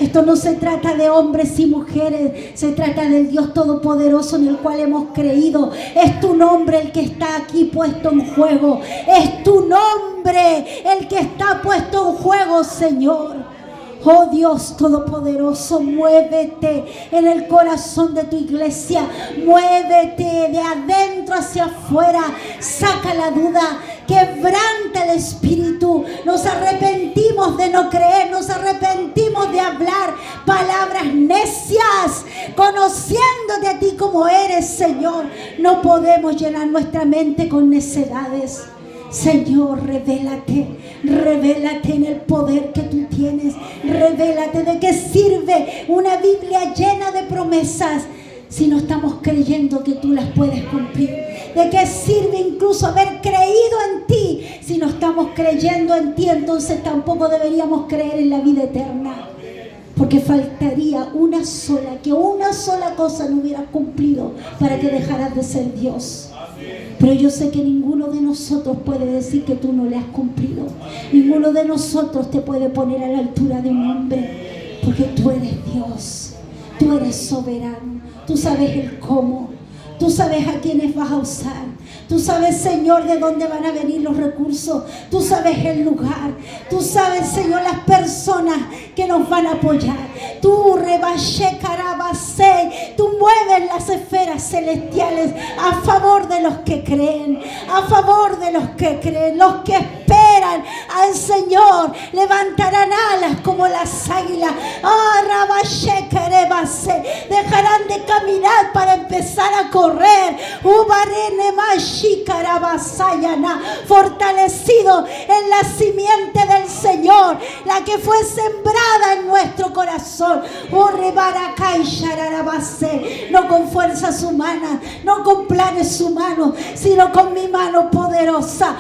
Esto no se trata de hombres y mujeres, se trata del Dios Todopoderoso en el cual hemos creído. Es tu nombre el que está aquí puesto en juego. Es tu nombre el que está puesto en juego, Señor. Oh Dios Todopoderoso, muévete en el corazón de tu iglesia. Muévete de adentro hacia afuera. Saca la duda. Quebranta el espíritu. Nos arrepentimos de no creer. Nos arrepentimos de hablar palabras necias. Conociéndote a ti como eres, Señor. No podemos llenar nuestra mente con necedades. Señor, revélate en el poder que tú tienes. Revélate. ¿De qué sirve una Biblia llena de promesas si no estamos creyendo que tú las puedes cumplir? ¿De qué sirve incluso haber creído en ti si no estamos creyendo en ti? Entonces tampoco deberíamos creer en la vida eterna, porque faltaría una sola cosa no hubieras cumplido para que dejaras de ser Dios. Pero yo sé que ninguno de nosotros puede decir que tú no le has cumplido. Ninguno de nosotros te puede poner a la altura de un hombre, porque tú eres Dios, tú eres soberano, tú sabes el cómo, tú sabes a quiénes vas a usar, tú sabes, Señor, de dónde van a venir los recursos, tú sabes el lugar, tú sabes, Señor, las personas que nos van a apoyar. Tú, Rebashe Karabase, tú mueves las esferas celestiales a favor de los que creen, a favor de los que creen, los que esperan al Señor, levantarán alas como las águilas. Rabashe Karebase, dejarán de caminar para empezar a correr. Ubarene Mashi Karabasayana, fortalecido en la simiente del Señor, la que fue sembrada en nuestro corazón. No con fuerzas humanas, no con planes humanos, sino con mi mano poderosa.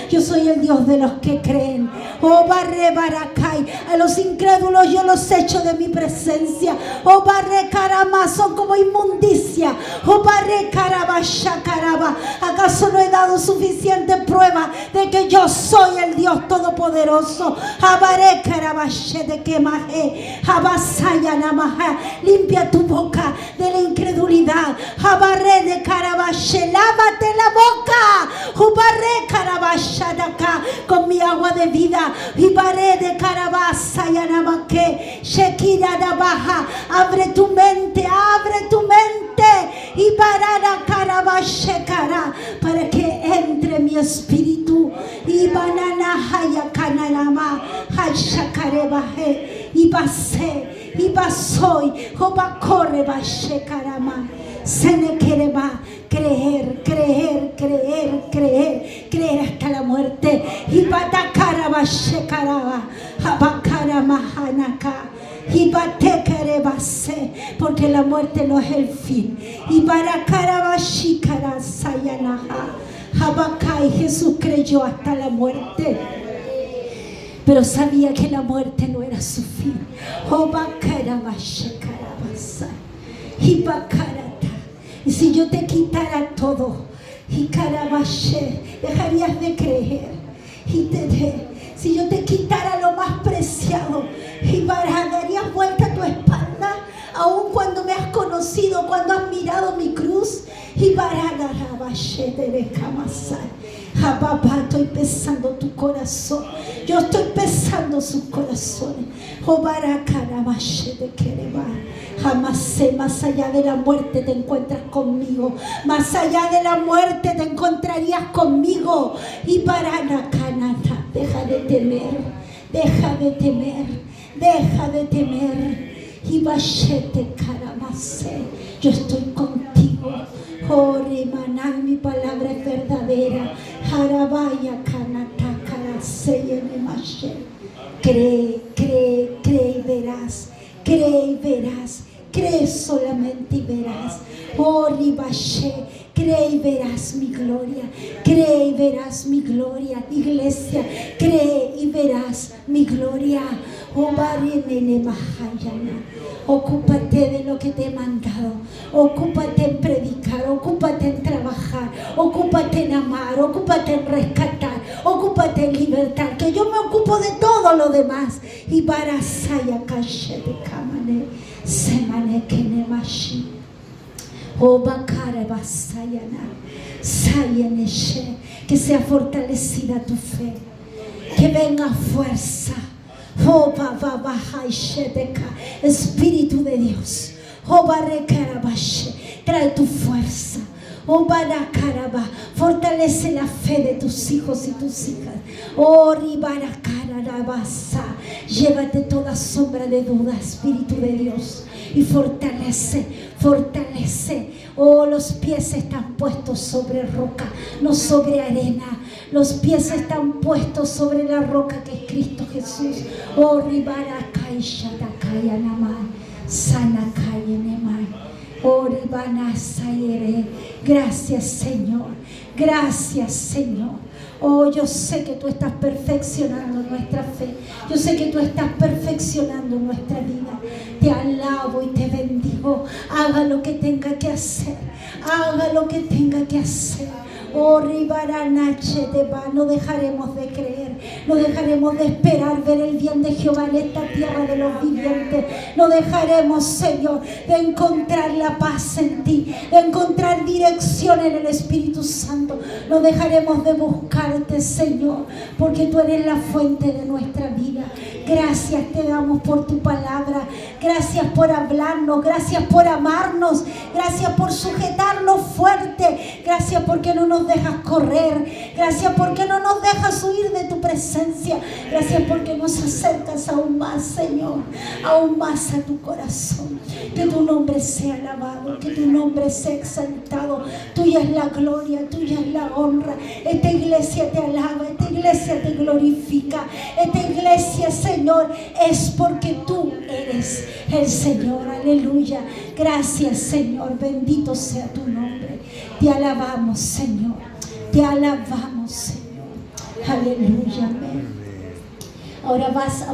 Yo soy el Dios de los que creen. A los incrédulos yo los echo de mi presencia. Son como inmundicia. ¿Acaso no he dado suficiente prueba de que yo soy el Dios Todopoderoso? Limpia tu boca de la incredulidad. Lávate la boca con mi agua de vida. Abre tu mente, y para que entre mi espíritu. Y y pasoy, corre bashekarama. Senekereba, creer hasta la muerte. Y batakara bashekaraba, abakara mahanaka. Y batekerebase, porque la muerte no es el fin. Y barakara bashikara sayanaha. Habakai, Jesús creyó hasta la muerte, pero sabía que la muerte no era su fin. Y si yo te quitara todo, dejarías de creer. Si yo te quitara lo más preciado, darías vuelta a tu espalda, aun cuando me has conocido, cuando has mirado mi cruz. Papá, estoy pesando tu corazón. Yo estoy pesando sus corazones. Jamás sé, más allá de la muerte te encuentras conmigo. Más allá de la muerte te encontrarías conmigo. Y para Nacanata, deja de temer, deja de temer, deja de temer. Y Bashete Karamase, yo estoy contigo. Maná, mi palabra es verdadera. Harabaya Kanata Karaseye Nemashe. Cree, cree, cree y verás. Cree y verás. Cree solamente y verás. Ribashe, cree y verás mi gloria. Cree y verás mi gloria. Iglesia, cree y verás mi gloria. Ocúpate de lo que te he mandado. Ocúpate en predicar. Ocúpate en trabajar. Ocúpate en amar. Ocúpate en rescatar. Ocúpate en libertar. Que yo me ocupo de todo lo demás. Y para Saya Kashe de Kamane Semane Kenemashi. Que sea fortalecida tu fe, que venga fuerza. Espíritu de Dios, trae tu fuerza. Fortalece la fe de tus hijos y tus hijas. Llévate toda sombra de duda, Espíritu de Dios, y fortalece, fortalece. Los pies están puestos sobre roca, no sobre arena. Los pies están puestos sobre la roca que es Cristo Jesús. Gracias, Señor. Gracias, Señor. Yo sé que tú estás perfeccionando nuestra fe. Yo sé que tú estás perfeccionando nuestra vida. Te alabo y te bendigo. Haga lo que tenga que hacer. Haga lo que tenga que hacer. No dejaremos de creer, no dejaremos de esperar ver el bien de Jehová en esta tierra de los vivientes. No dejaremos, Señor, de encontrar la paz en ti, de encontrar dirección en el Espíritu Santo. No dejaremos de buscarte, Señor, porque tú eres la fuente de nuestra vida. Gracias te damos por tu palabra. Gracias por hablarnos. Gracias por amarnos. Gracias por sujetarnos fuerte. Gracias porque no nos dejas correr. Gracias porque no nos dejas huir de tu presencia. Gracias porque nos acercas aún más, Señor. Aún más a tu corazón. Que tu nombre sea alabado. Que tu nombre sea exaltado. Tuya es la gloria. Tuya es la honra. Esta iglesia te alaba. Esta iglesia te glorifica. Esta iglesia, Señor, es porque tú eres el Señor. Aleluya. Gracias, Señor. Bendito sea tu nombre. Te alabamos, Señor. Te alabamos, Señor. Aleluya. Amén. Ahora vas a